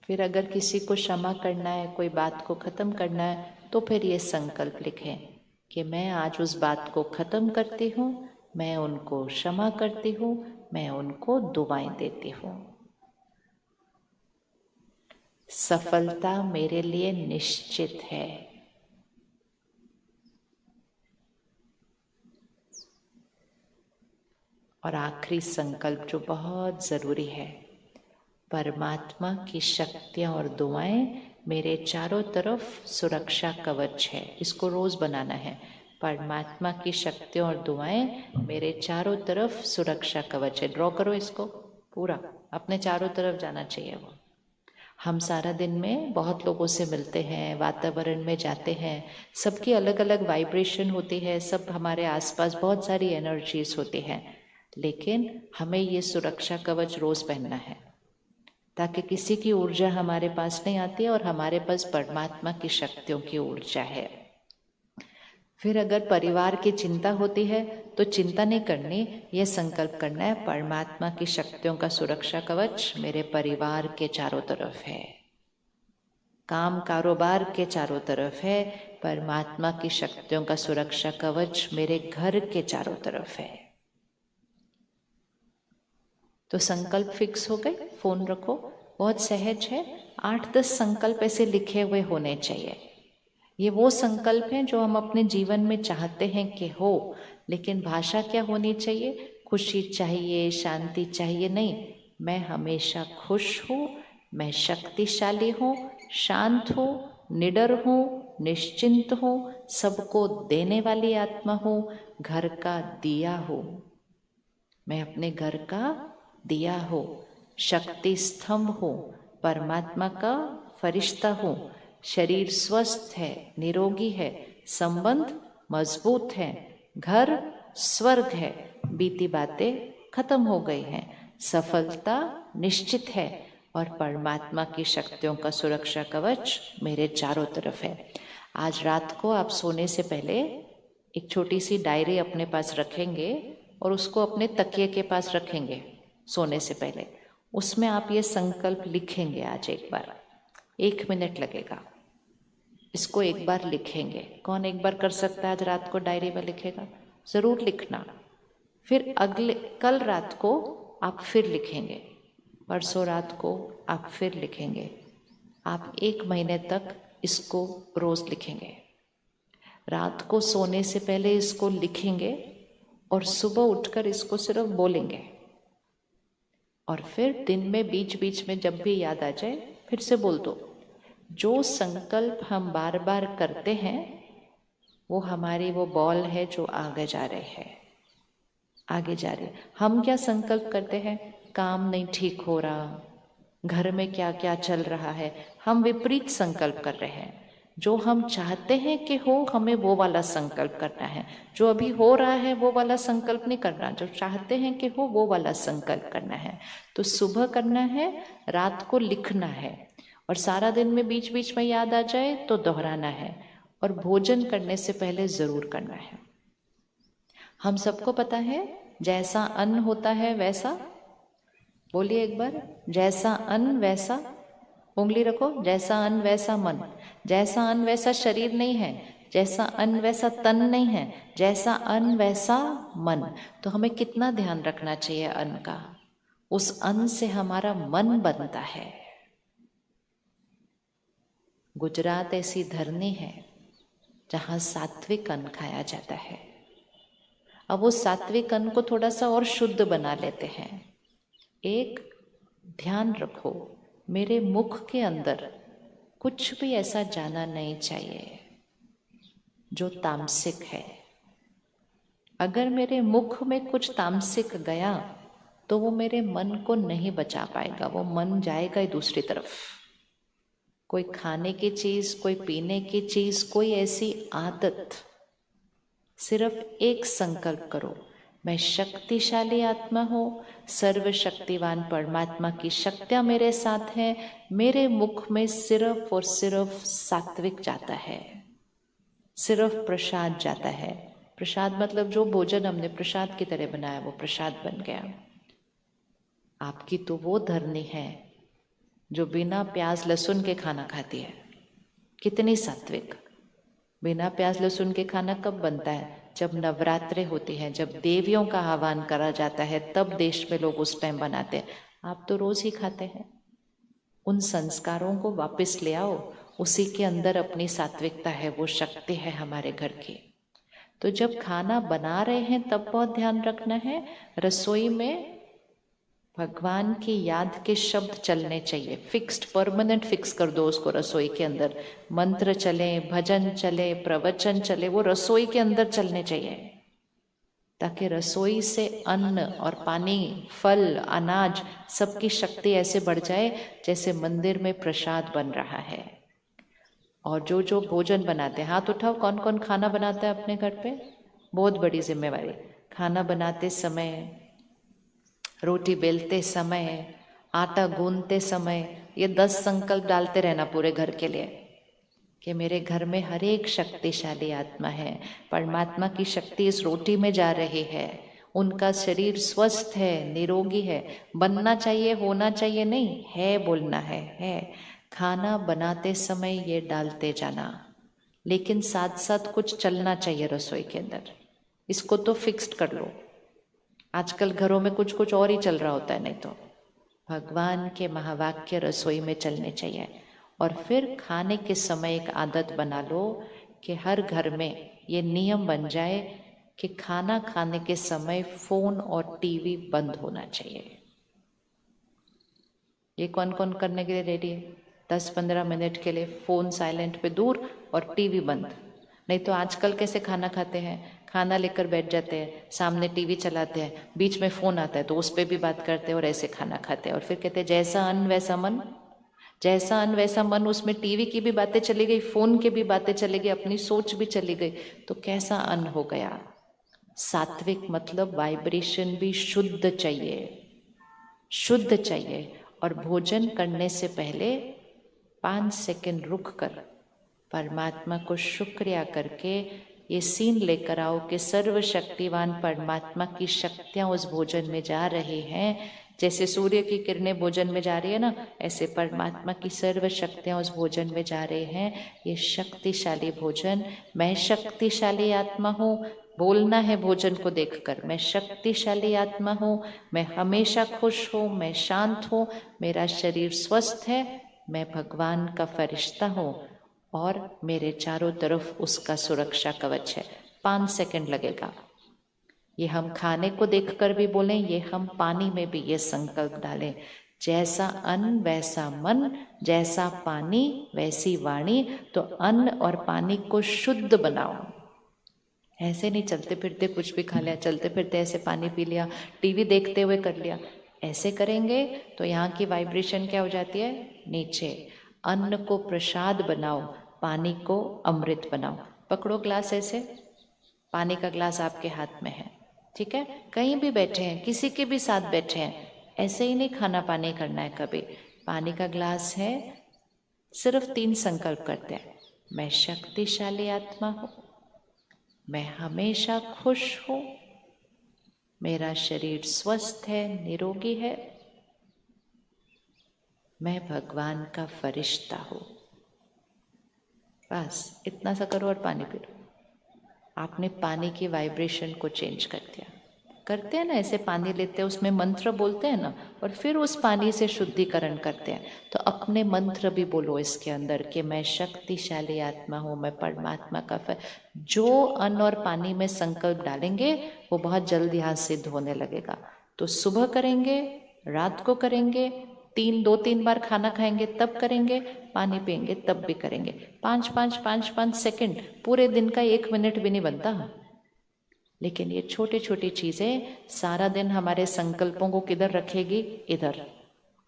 फिर अगर किसी को क्षमा करना है, कोई बात को खत्म करना है, तो फिर ये संकल्प लिखें कि मैं आज उस बात को खत्म करती हूँ, मैं उनको क्षमा करती हूँ, मैं उनको दुआएं देती हूँ। सफलता मेरे लिए निश्चित है। और आखिरी संकल्प जो बहुत जरूरी है, परमात्मा की शक्तियां और दुआएं मेरे चारों तरफ सुरक्षा कवच है। इसको रोज बनाना है। परमात्मा की शक्तियां और दुआएं मेरे चारों तरफ सुरक्षा कवच है। ड्रॉ करो इसको, पूरा अपने चारों तरफ जाना चाहिए वो। हम सारा दिन में बहुत लोगों से मिलते हैं, वातावरण में जाते हैं, सबकी अलग अलग वाइब्रेशन होती है, सब हमारे आसपास बहुत सारी एनर्जीज होती हैं, लेकिन हमें ये सुरक्षा कवच रोज पहनना है ताकि किसी की ऊर्जा हमारे पास नहीं आती है और हमारे पास परमात्मा की शक्तियों की ऊर्जा है। फिर अगर परिवार की चिंता होती है तो चिंता नहीं करनी, ये संकल्प करना है, परमात्मा की शक्तियों का सुरक्षा कवच मेरे परिवार के चारों तरफ है, काम कारोबार के चारों तरफ है, परमात्मा की शक्तियों का सुरक्षा कवच मेरे घर के चारों तरफ है। तो संकल्प फिक्स हो गए, फोन रखो, बहुत सहज है। 8-10 संकल्प ऐसे लिखे हुए होने चाहिए। ये वो संकल्प हैं जो हम अपने जीवन में चाहते हैं कि हो, लेकिन भाषा क्या होनी चाहिए? खुशी चाहिए, शांति चाहिए नहीं, मैं हमेशा खुश हूँ, मैं शक्तिशाली हूँ, शांत हूँ, निडर हूँ, निश्चिंत हूँ, सबको देने वाली आत्मा हूँ, घर का दिया हूँ, मैं अपने घर का दिया हूँ, शक्ति स्तंभ हूँ, परमात्मा का फरिश्ता हूँ, शरीर स्वस्थ है, निरोगी है, संबंध मजबूत है, घर स्वर्ग है, बीती बातें खत्म हो गई हैं, सफलता निश्चित है और परमात्मा की शक्तियों का सुरक्षा कवच मेरे चारों तरफ है। आज रात को आप सोने से पहले एक छोटी सी डायरी अपने पास रखेंगे और उसको अपने तकिए के पास रखेंगे सोने से पहले। उसमें आप ये संकल्प लिखेंगे आज एक बार, 1 मिनट लगेगा, इसको एक बार लिखेंगे। कौन एक बार कर सकता है आज रात को डायरी में लिखेगा? जरूर लिखना। फिर कल रात को आप फिर लिखेंगे, परसों रात को आप फिर लिखेंगे। आप 1 महीने तक इसको रोज लिखेंगे। रात को सोने से पहले इसको लिखेंगे और सुबह उठकर इसको सिर्फ बोलेंगे, और फिर दिन में बीच बीच में जब भी याद आ जाए फिर से बोल दो। जो संकल्प हम बार बार करते हैं वो हमारी वो बॉल है जो आगे जा रहे हैं, आगे जा रहे। हम क्या संकल्प करते हैं? काम नहीं ठीक हो रहा, घर में क्या क्या चल रहा है, हम विपरीत संकल्प कर रहे हैं। जो हम चाहते हैं कि हो, हमें वो वाला संकल्प करना है। जो अभी हो रहा है वो वाला संकल्प नहीं करना, जो चाहते हैं कि हो वो वाला संकल्प करना है। तो सुबह करना है, रात को लिखना है, और सारा दिन में बीच बीच में याद आ जाए तो दोहराना है, और भोजन करने से पहले जरूर करना है। हम सबको पता है जैसा अन्न होता है वैसा, बोलिए एक बार, जैसा अन्न वैसा, उंगली रखो, जैसा अन्न वैसा मन। जैसा अन्न वैसा शरीर नहीं है, जैसा अन्न वैसा तन नहीं है, जैसा अन्न वैसा मन। तो हमें कितना ध्यान रखना चाहिए अन्न का? उस अन्न से हमारा मन बनता है। गुजरात ऐसी धरनी है जहाँ सात्विक अन्न खाया जाता है। अब वो सात्विक अन्न को थोड़ा सा और शुद्ध बना लेते हैं। एक ध्यान रखो, मेरे मुख के अंदर कुछ भी ऐसा जाना नहीं चाहिए जो तामसिक है। अगर मेरे मुख में कुछ तामसिक गया तो वो मेरे मन को नहीं बचा पाएगा, वो मन जाएगा ही दूसरी तरफ। कोई खाने की चीज, कोई पीने की चीज, कोई ऐसी आदत, सिर्फ एक संकल्प करो, मैं शक्तिशाली आत्मा हूँ, सर्वशक्तिवान परमात्मा की शक्तियां मेरे साथ हैं, मेरे मुख में सिर्फ और सिर्फ सात्विक जाता है, सिर्फ प्रसाद जाता है। प्रसाद मतलब जो भोजन हमने प्रसाद की तरह बनाया वो प्रसाद बन गया। आपकी तो वो धरनी है जो बिना प्याज लहसुन के खाना खाती है, कितनी सात्विक। बिना प्याज लहसुन के खाना कब बनता है? जब नवरात्रे होती हैं, जब देवियों का आह्वान करा जाता है, तब देश में लोग उस टाइम बनाते हैं। आप तो रोज ही खाते हैं। उन संस्कारों को वापस ले आओ, उसी के अंदर अपनी सात्विकता है, वो शक्ति है हमारे घर की। तो जब खाना बना रहे हैं तब बहुत ध्यान रखना है, रसोई में भगवान की याद के शब्द चलने चाहिए, फिक्स्ड, परमानेंट फिक्स कर दो उसको रसोई के अंदर। मंत्र चले, भजन चले, प्रवचन चले, वो रसोई के अंदर चलने चाहिए, ताकि रसोई से अन्न और पानी, फल, अनाज, सबकी शक्ति ऐसे बढ़ जाए जैसे मंदिर में प्रसाद बन रहा है। और जो जो भोजन बनाते हैं, हाथ उठाओ, कौन कौन खाना बनाता है अपने घर पे? बहुत बड़ी जिम्मेवारी। खाना बनाते समय, रोटी बेलते समय, आटा गूंदते समय, ये 10 संकल्प डालते रहना पूरे घर के लिए कि मेरे घर में हर एक शक्तिशाली आत्मा है, परमात्मा की शक्ति इस रोटी में जा रही है, उनका शरीर स्वस्थ है, निरोगी है। बनना चाहिए, होना चाहिए नहीं, है बोलना है। खाना बनाते समय ये डालते जाना, लेकिन साथ साथ कुछ चलना चाहिए रसोई के अंदर। इसको तो फिक्स्ड कर लो। आजकल घरों में कुछ कुछ और ही चल रहा होता है, नहीं तो भगवान के महावाक्य रसोई में चलने चाहिए। और फिर खाने के समय एक आदत बना लो कि हर घर में ये नियम बन जाए कि खाना खाने के समय फोन और टीवी बंद होना चाहिए। ये कौन कौन करने के लिए रेडी है? 10-15 मिनट के लिए फोन साइलेंट पे दूर और टीवी बंद। नहीं तो आजकल कैसे खाना खाते हैं, खाना लेकर बैठ जाते हैं, सामने टीवी चलाते हैं, बीच में फोन आता है तो उस पर भी बात करते हैं और ऐसे खाना खाते हैं। और फिर कहते हैं जैसा अन्न वैसा मन, जैसा अन्न वैसा मन। उसमें टीवी की भी बातें चली गई, फोन की भी बातें चली गई, अपनी सोच भी चली गई, तो कैसा अन्न हो गया? सात्विक मतलब वाइब्रेशन भी शुद्ध चाहिए, शुद्ध चाहिए। और भोजन करने से पहले 5 सेकंड रुक कर परमात्मा को शुक्रिया करके ये सीन लेकर आओ कि सर्वशक्तिवान परमात्मा की शक्तियां उस भोजन में जा रही हैं। जैसे सूर्य की किरणें भोजन में जा रही है ना, ऐसे परमात्मा की सर्व शक्तियां उस भोजन में जा रही हैं। ये शक्तिशाली भोजन, मैं शक्तिशाली आत्मा हूँ, बोलना है भोजन को देखकर, मैं शक्तिशाली आत्मा हूँ, मैं हमेशा खुश हूँ, मैं शांत हूँ, मेरा शरीर स्वस्थ है, मैं भगवान का फरिश्ता हूँ और मेरे चारों तरफ उसका सुरक्षा कवच है। 5 सेकंड लगेगा। ये हम खाने को देखकर भी बोलें, ये हम पानी में भी ये संकल्प डालें, जैसा अन्न वैसा मन, जैसा पानी वैसी वाणी। तो अन्न और पानी को शुद्ध बनाओ। ऐसे नहीं चलते फिरते कुछ भी खा लिया, चलते फिरते ऐसे पानी पी लिया, टीवी देखते हुए कर लिया। ऐसे करेंगे तो यहाँ की वाइब्रेशन क्या हो जाती है? नीचे। अन्न को प्रसाद बनाओ, पानी को अमृत बनाओ। पकड़ो ग्लास ऐसे, पानी का ग्लास आपके हाथ में है, ठीक है? कहीं भी बैठे हैं, किसी के भी साथ बैठे हैं, ऐसे ही नहीं खाना पानी करना है कभी। पानी का ग्लास है, सिर्फ 3 संकल्प करते हैं। मैं शक्तिशाली आत्मा हूँ, मैं हमेशा खुश हूँ, मेरा शरीर स्वस्थ है, निरोगी है, मैं भगवान का फरिश्ता हूँ। बस इतना सा करो और पानी पी लो। आपने पानी की वाइब्रेशन को चेंज कर दिया। करते हैं ना, ऐसे पानी लेते हैं उसमें मंत्र बोलते हैं ना, और फिर उस पानी से शुद्धिकरण करते हैं। तो अपने मंत्र भी बोलो इसके अंदर कि मैं शक्तिशाली आत्मा हूँ, मैं परमात्मा का जो अन्न और पानी में संकल्प डालेंगे वो बहुत जल्द यहाँ सिद्ध होने लगेगा। तो सुबह करेंगे, रात को करेंगे, 2-3 बार खाना खाएंगे तब करेंगे, पानी पिएंगे तब भी करेंगे। 5-5 सेकंड, पूरे दिन का 1 मिनट भी नहीं बनता। लेकिन ये छोटी छोटी चीजें सारा दिन हमारे संकल्पों को किधर रखेगी? इधर।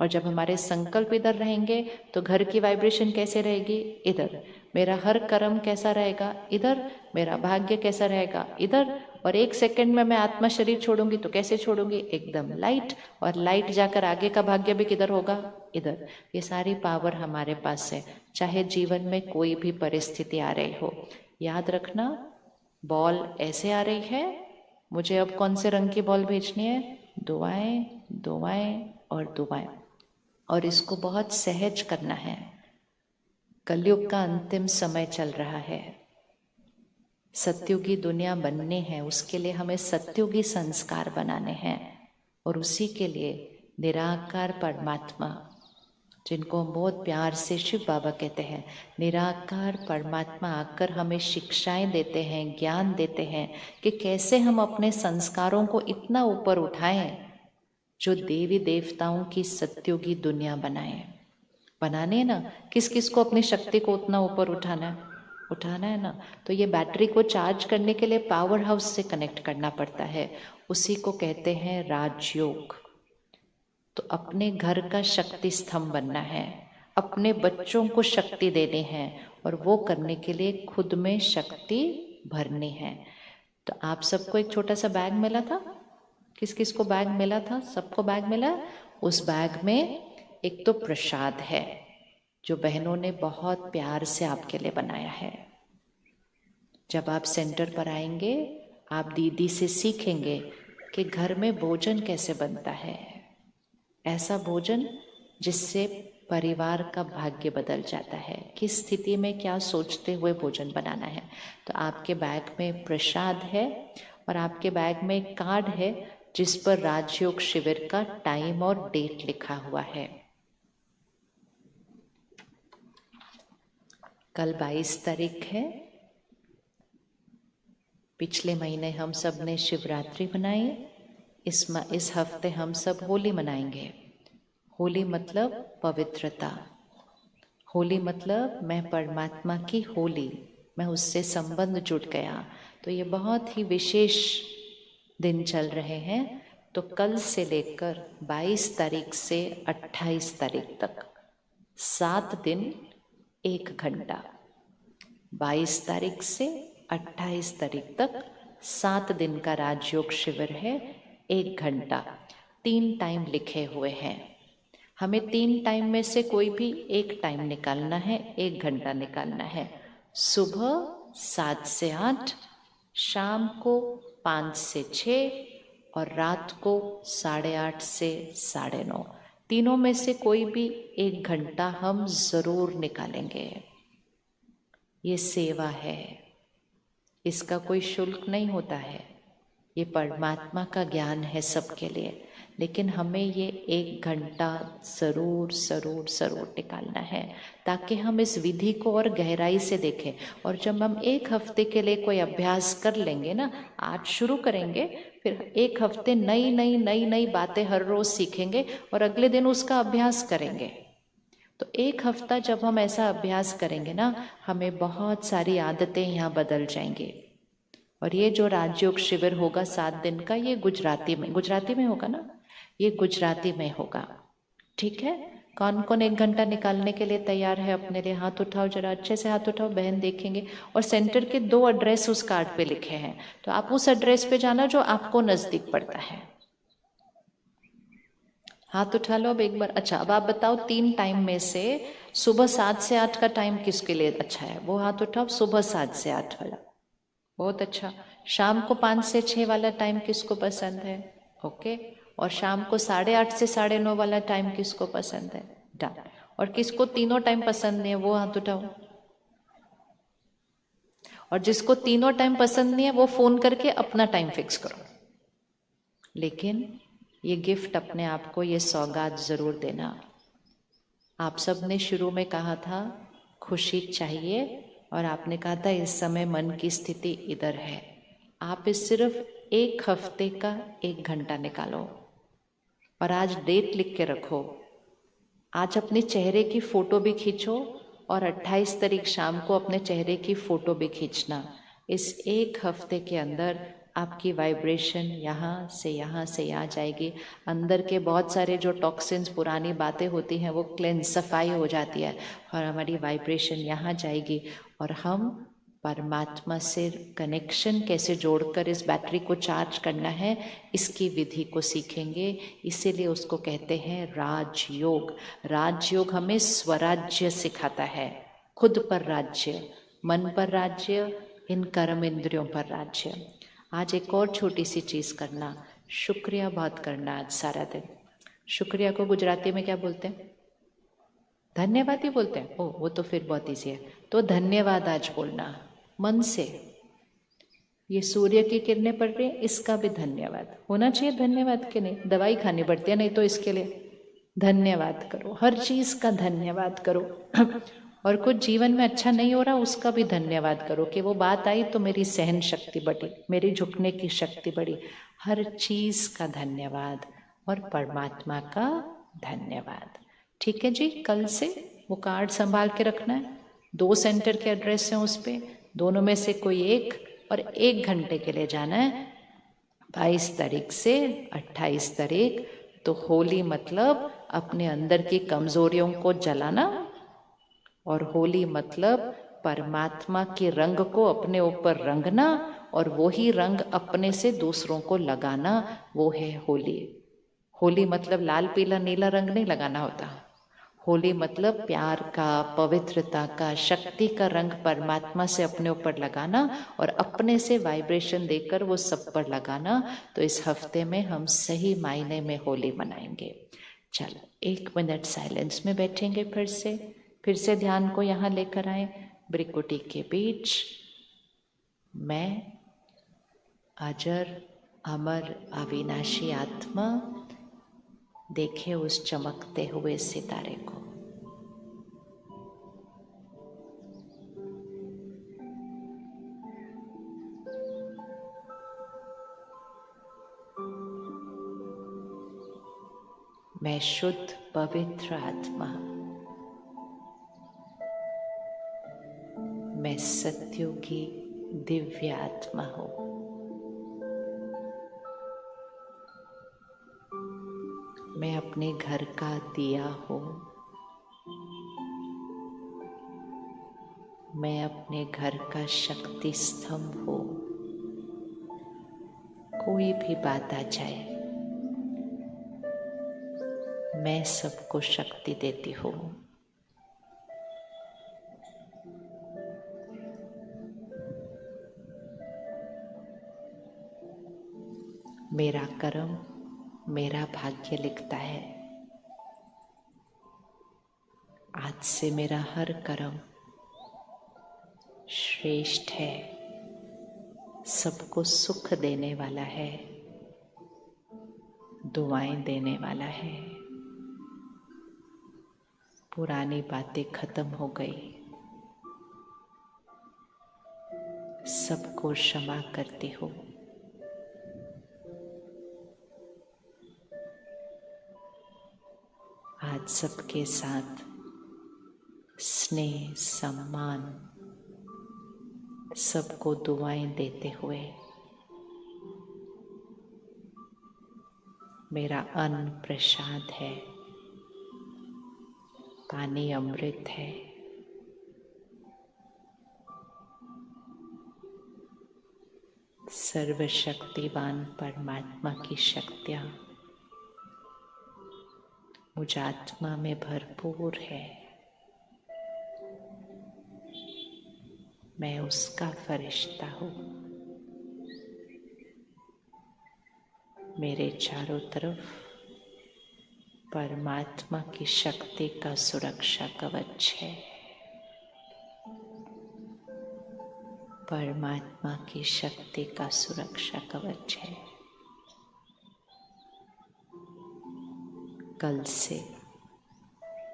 और जब हमारे संकल्प इधर रहेंगे तो घर की वाइब्रेशन कैसे रहेगी? इधर। मेरा हर कर्म कैसा रहेगा? इधर। मेरा भाग्य कैसा रहेगा? इधर। और 1 सेकंड में मैं आत्मा शरीर छोड़ूंगी तो कैसे छोड़ूंगी? एकदम लाइट। और लाइट जाकर आगे का भाग्य भी किधर होगा? इधर। ये सारी पावर हमारे पास है, चाहे जीवन में कोई भी परिस्थिति आ रही हो। याद रखना, बॉल ऐसे आ रही है, मुझे अब कौन से रंग की बॉल भेजनी है? दुआएं, दुआएं और दुआएं। और इसको बहुत सहज करना है। कलयुग का अंतिम समय चल रहा है, सत्युगी दुनिया बननी है, उसके लिए हमें सत्युगी संस्कार बनाने हैं। और उसी के लिए निराकार परमात्मा, जिनको हम बहुत प्यार से शिव बाबा कहते हैं, निराकार परमात्मा आकर हमें शिक्षाएं देते हैं, ज्ञान देते हैं कि कैसे हम अपने संस्कारों को इतना ऊपर उठाएं जो देवी देवताओं की सत्युगी दुनिया बनाए। बनाने है ना, किस किस को अपनी शक्ति को उतना ऊपर उठाना है? उठाना है ना। तो ये बैटरी को चार्ज करने के लिए पावर हाउस से कनेक्ट करना पड़ता है, उसी को कहते हैं राजयोग। तो अपने घर का शक्ति स्तंभ बनना है, अपने बच्चों को शक्ति देनी है, और वो करने के लिए खुद में शक्ति भरनी है। तो आप सबको एक छोटा सा बैग मिला था, किस किस को बैग मिला था? सबको बैग मिला। उस बैग में एक तो प्रसाद है जो बहनों ने बहुत प्यार से आपके लिए बनाया है। जब आप सेंटर पर आएंगे, आप दीदी से सीखेंगे कि घर में भोजन कैसे बनता है, ऐसा भोजन जिससे परिवार का भाग्य बदल जाता है, किस स्थिति में क्या सोचते हुए भोजन बनाना है। तो आपके बैग में प्रसाद है, और आपके बैग में एक कार्ड है जिस पर राजयोग शिविर का टाइम और डेट लिखा हुआ है। कल 22 तारीख है। पिछले महीने हम सब ने शिवरात्रि मनाई, इस हफ्ते हम सब होली मनाएंगे। होली मतलब पवित्रता, होली मतलब मैं परमात्मा की होली, मैं उससे संबंध जुड़ गया। तो ये बहुत ही विशेष दिन चल रहे हैं। तो कल से लेकर 22 तारीख से 28 तारीख तक 7 दिन 1 घंटा, 22 तारीख से 28 तारीख तक 7 दिन का राजयोग शिविर है। 1 घंटा, 3 टाइम लिखे हुए हैं। हमें 3 टाइम में से कोई भी एक टाइम निकालना है, 1 घंटा निकालना है। सुबह 7 से 8, शाम को 5 से 6 और रात को 8:30 से 9:30। तीनों में से कोई भी 1 घंटा हम जरूर निकालेंगे। ये सेवा है, इसका कोई शुल्क नहीं होता है, ये परमात्मा का ज्ञान है सबके लिए। लेकिन हमें ये 1 घंटा ज़रूर ज़रूर ज़रूर निकालना है, ताकि हम इस विधि को और गहराई से देखें। और जब हम 1 हफ्ते के लिए कोई अभ्यास कर लेंगे ना, आज शुरू करेंगे, फिर 1 हफ्ते नई नई नई नई बातें हर रोज़ सीखेंगे और अगले दिन उसका अभ्यास करेंगे। तो 1 हफ्ता जब हम ऐसा अभ्यास करेंगे ना, हमें बहुत सारी आदतें यहाँ बदल जाएंगी। और ये जो राजयोग शिविर होगा 7 दिन का, ये गुजराती में होगा ना, ये गुजराती में होगा। ठीक है, कौन कौन 1 घंटा निकालने के लिए तैयार है अपने लिए? हाथ उठाओ, जरा अच्छे से हाथ उठाओ, बहन देखेंगे। और सेंटर के 2 एड्रेस उस कार्ड पे लिखे हैं, तो आप उस एड्रेस पे जाना जो आपको नजदीक पड़ता है। हाथ उठा लो अब एक बार। अच्छा, अब आप बताओ 3 टाइम में से सुबह 7 से 8 का टाइम किसके लिए अच्छा है? वो हाथ उठाओ, सुबह 7 से 8 वाला, बहुत अच्छा। शाम को 5 से 6 वाला टाइम किसको पसंद है? ओके। और शाम को 8:30 से 9:30 वाला टाइम किसको पसंद है? डन। और किसको तीनों टाइम पसंद नहीं है वो हाथ उठाओ। और जिसको तीनों टाइम पसंद नहीं है वो फोन करके अपना टाइम फिक्स करो। लेकिन ये गिफ्ट अपने आप को, ये सौगात जरूर देना। आप सब ने शुरू में कहा था खुशी चाहिए, और आपने कहा था इस समय मन की स्थिति इधर है। आप इस सिर्फ 1 हफ्ते का 1 घंटा निकालो और आज डेट लिख के रखो। आज अपने चेहरे की फोटो भी खींचो और 28 तारीख शाम को अपने चेहरे की फोटो भी खींचना। इस 1 हफ्ते के अंदर आपकी वाइब्रेशन यहाँ से यहाँ जाएगी। अंदर के बहुत सारे जो टॉक्सिन्स, पुरानी बातें होती हैं, वो क्लेंस, सफाई हो जाती है और हमारी वाइब्रेशन यहाँ जाएगी। और हम परमात्मा से कनेक्शन कैसे जोड़कर इस बैटरी को चार्ज करना है, इसकी विधि को सीखेंगे। इसीलिए उसको कहते हैं राजयोग। राजयोग हमें स्वराज्य सिखाता है, खुद पर राज्य, मन पर राज्य, इन कर्म इंद्रियों पर राज्य। आज एक और छोटी सी चीज करना, शुक्रिया बहुत करना आज सारा दिन। शुक्रिया को गुजराती में क्या बोलते हैं? धन्यवाद ही बोलते हैं। ओ, वो तो फिर बहुत ईजी है। तो धन्यवाद आज बोलना मन से। ये सूर्य की किरणें पड़ रही है, इसका भी धन्यवाद होना चाहिए। धन्यवाद के नहीं, दवाई खानी पड़ती है नहीं तो इसके लिए धन्यवाद करो। हर चीज का धन्यवाद करो। और कुछ जीवन में अच्छा नहीं हो रहा, उसका भी धन्यवाद करो कि वो बात आई तो मेरी सहन शक्ति बढ़ी, मेरी झुकने की शक्ति बढ़ी। हर चीज का धन्यवाद और परमात्मा का धन्यवाद। ठीक है जी, कल से वो कार्ड संभाल के रखना है। 2 सेंटर के एड्रेस हैं उस पे, दोनों में से कोई एक, और 1 घंटे के लिए जाना है 22 तारीख से 28 तारीख। तो होली मतलब अपने अंदर की कमजोरियों को जलाना, और होली मतलब परमात्मा के रंग को अपने ऊपर रंगना, और वही रंग अपने से दूसरों को लगाना, वो है होली। होली मतलब लाल पीला नीला रंग नहीं लगाना होता। होली मतलब प्यार का, पवित्रता का, शक्ति का रंग परमात्मा से अपने ऊपर लगाना और अपने से वाइब्रेशन देकर वो सब पर लगाना। तो इस हफ्ते में हम सही मायने में होली मनाएंगे। चलो 1 मिनट साइलेंस में बैठेंगे। फिर से ध्यान को यहाँ लेकर आए, भ्रिकुटी के बीच। मैं अजर अमर अविनाशी आत्मा देखे उस चमकते हुए सितारे को। मैं शुद्ध पवित्र आत्मा, मैं सत्युगी दिव्य आत्मा हूं। मैं अपने घर का दिया हूं। मैं अपने घर का शक्ति स्तंभ हूं। कोई भी बात आ जाए, मैं सबको शक्ति देती हूं। मेरा कर्म मेरा भाग्य लिखता है। आज से मेरा हर कर्म श्रेष्ठ है, सबको सुख देने वाला है, दुआएं देने वाला है। पुरानी बातें खत्म हो गई, सबको क्षमा करती हूँ। आज सबके साथ स्नेह सम्मान, सबको दुआएं देते हुए मेरा अन्न प्रसाद है, पानी अमृत है। सर्वशक्तिवान परमात्मा की शक्तियां मुझ आत्मा में भरपूर है। मैं उसका फरिश्ता हूँ। मेरे चारों तरफ परमात्मा की शक्ति का सुरक्षा कवच है। परमात्मा की शक्ति का सुरक्षा कवच है। कल से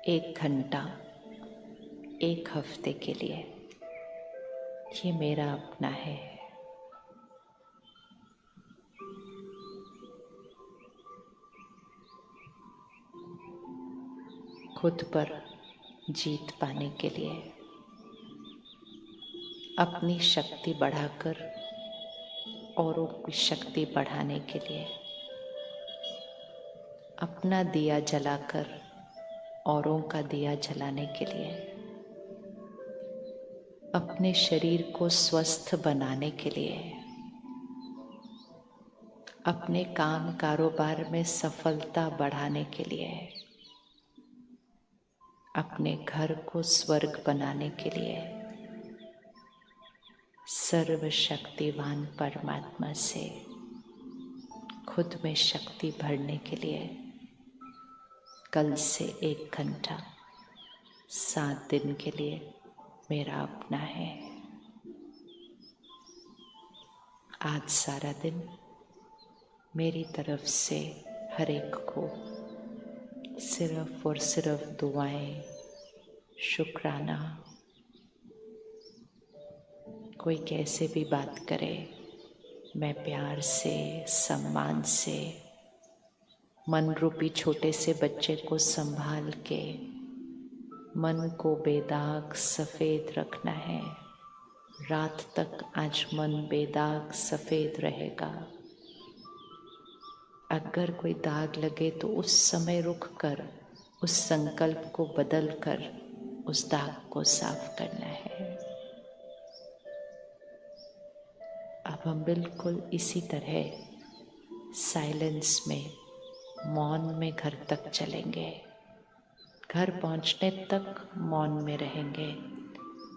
1 घंटा 1 हफ्ते के लिए ये मेरा अपना है। खुद पर जीत पाने के लिए अपनी शक्ति बढ़ाकर औरों की शक्ति बढ़ाने के लिए अपना दिया जलाकर औरों का दिया जलाने के लिए अपने शरीर को स्वस्थ बनाने के लिए अपने काम कारोबार में सफलता बढ़ाने के लिए अपने घर को स्वर्ग बनाने के लिए सर्वशक्तिवान परमात्मा से खुद में शक्ति भरने के लिए कल से 1 घंटा 7 दिन के लिए मेरा अपना है। आज सारा दिन मेरी तरफ से हर एक को सिर्फ और सिर्फ दुआएं, शुक्राना। कोई कैसे भी बात करे, मैं प्यार से सम्मान से मन रूपी छोटे से बच्चे को संभाल के मन को बेदाग सफ़ेद रखना है। रात तक आज मन बेदाग सफ़ेद रहेगा। अगर कोई दाग लगे तो उस समय रुक कर उस संकल्प को बदल कर उस दाग को साफ करना है। अब हम बिल्कुल इसी तरह साइलेंस में, मौन में घर तक चलेंगे। घर पहुंचने तक मौन में रहेंगे।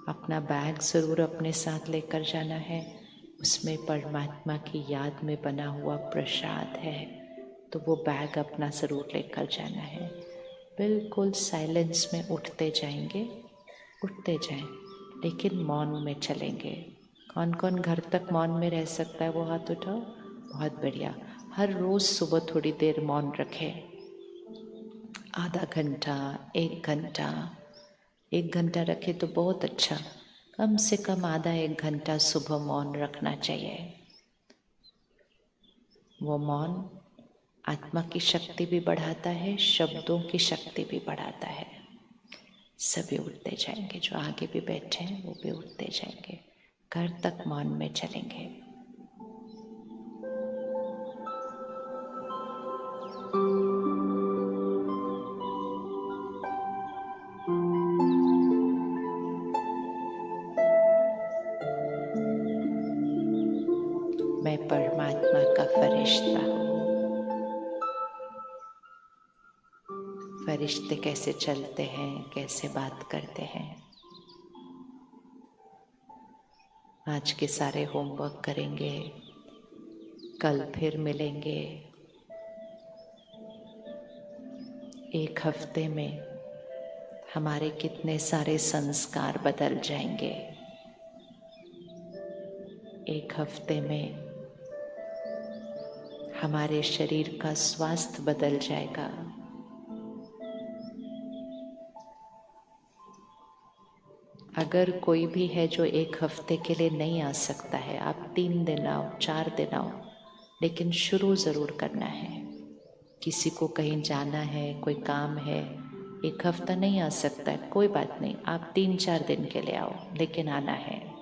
अपना बैग ज़रूर अपने साथ लेकर जाना है। उसमें परमात्मा की याद में बना हुआ प्रसाद है, तो वो बैग अपना ज़रूर लेकर जाना है। बिल्कुल साइलेंस में उठते जाएंगे, उठते जाएं, लेकिन मौन में चलेंगे। कौन कौन घर तक मौन में रह सकता है वो हाथ उठाओ। बहुत बढ़िया। हर रोज़ सुबह थोड़ी देर मौन रखें। आधा घंटा, 1 घंटा, 1 घंटा रखे तो बहुत अच्छा। कम से कम आधा 1 घंटा सुबह मौन रखना चाहिए। वो मौन आत्मा की शक्ति भी बढ़ाता है, शब्दों की शक्ति भी बढ़ाता है। सभी उठते जाएंगे, जो आगे भी बैठे हैं वो भी उठते जाएंगे। घर तक मौन में चलेंगे। मैं परमात्मा का फरिश्ता हूँ। फरिश्ते कैसे चलते हैं, कैसे बात करते हैं। आज के सारे होमवर्क करेंगे, कल फिर मिलेंगे। 1 हफ्ते में हमारे कितने सारे संस्कार बदल जाएंगे। 1 हफ्ते में हमारे शरीर का स्वास्थ्य बदल जाएगा। अगर कोई भी है जो 1 हफ्ते के लिए नहीं आ सकता है, आप 3 दिन आओ, 4 दिन आओ, लेकिन शुरू ज़रूर करना है। किसी को कहीं जाना है, कोई काम है, 1 हफ्ता नहीं आ सकता है, कोई बात नहीं, आप 3-4 दिन के लिए आओ, लेकिन आना है।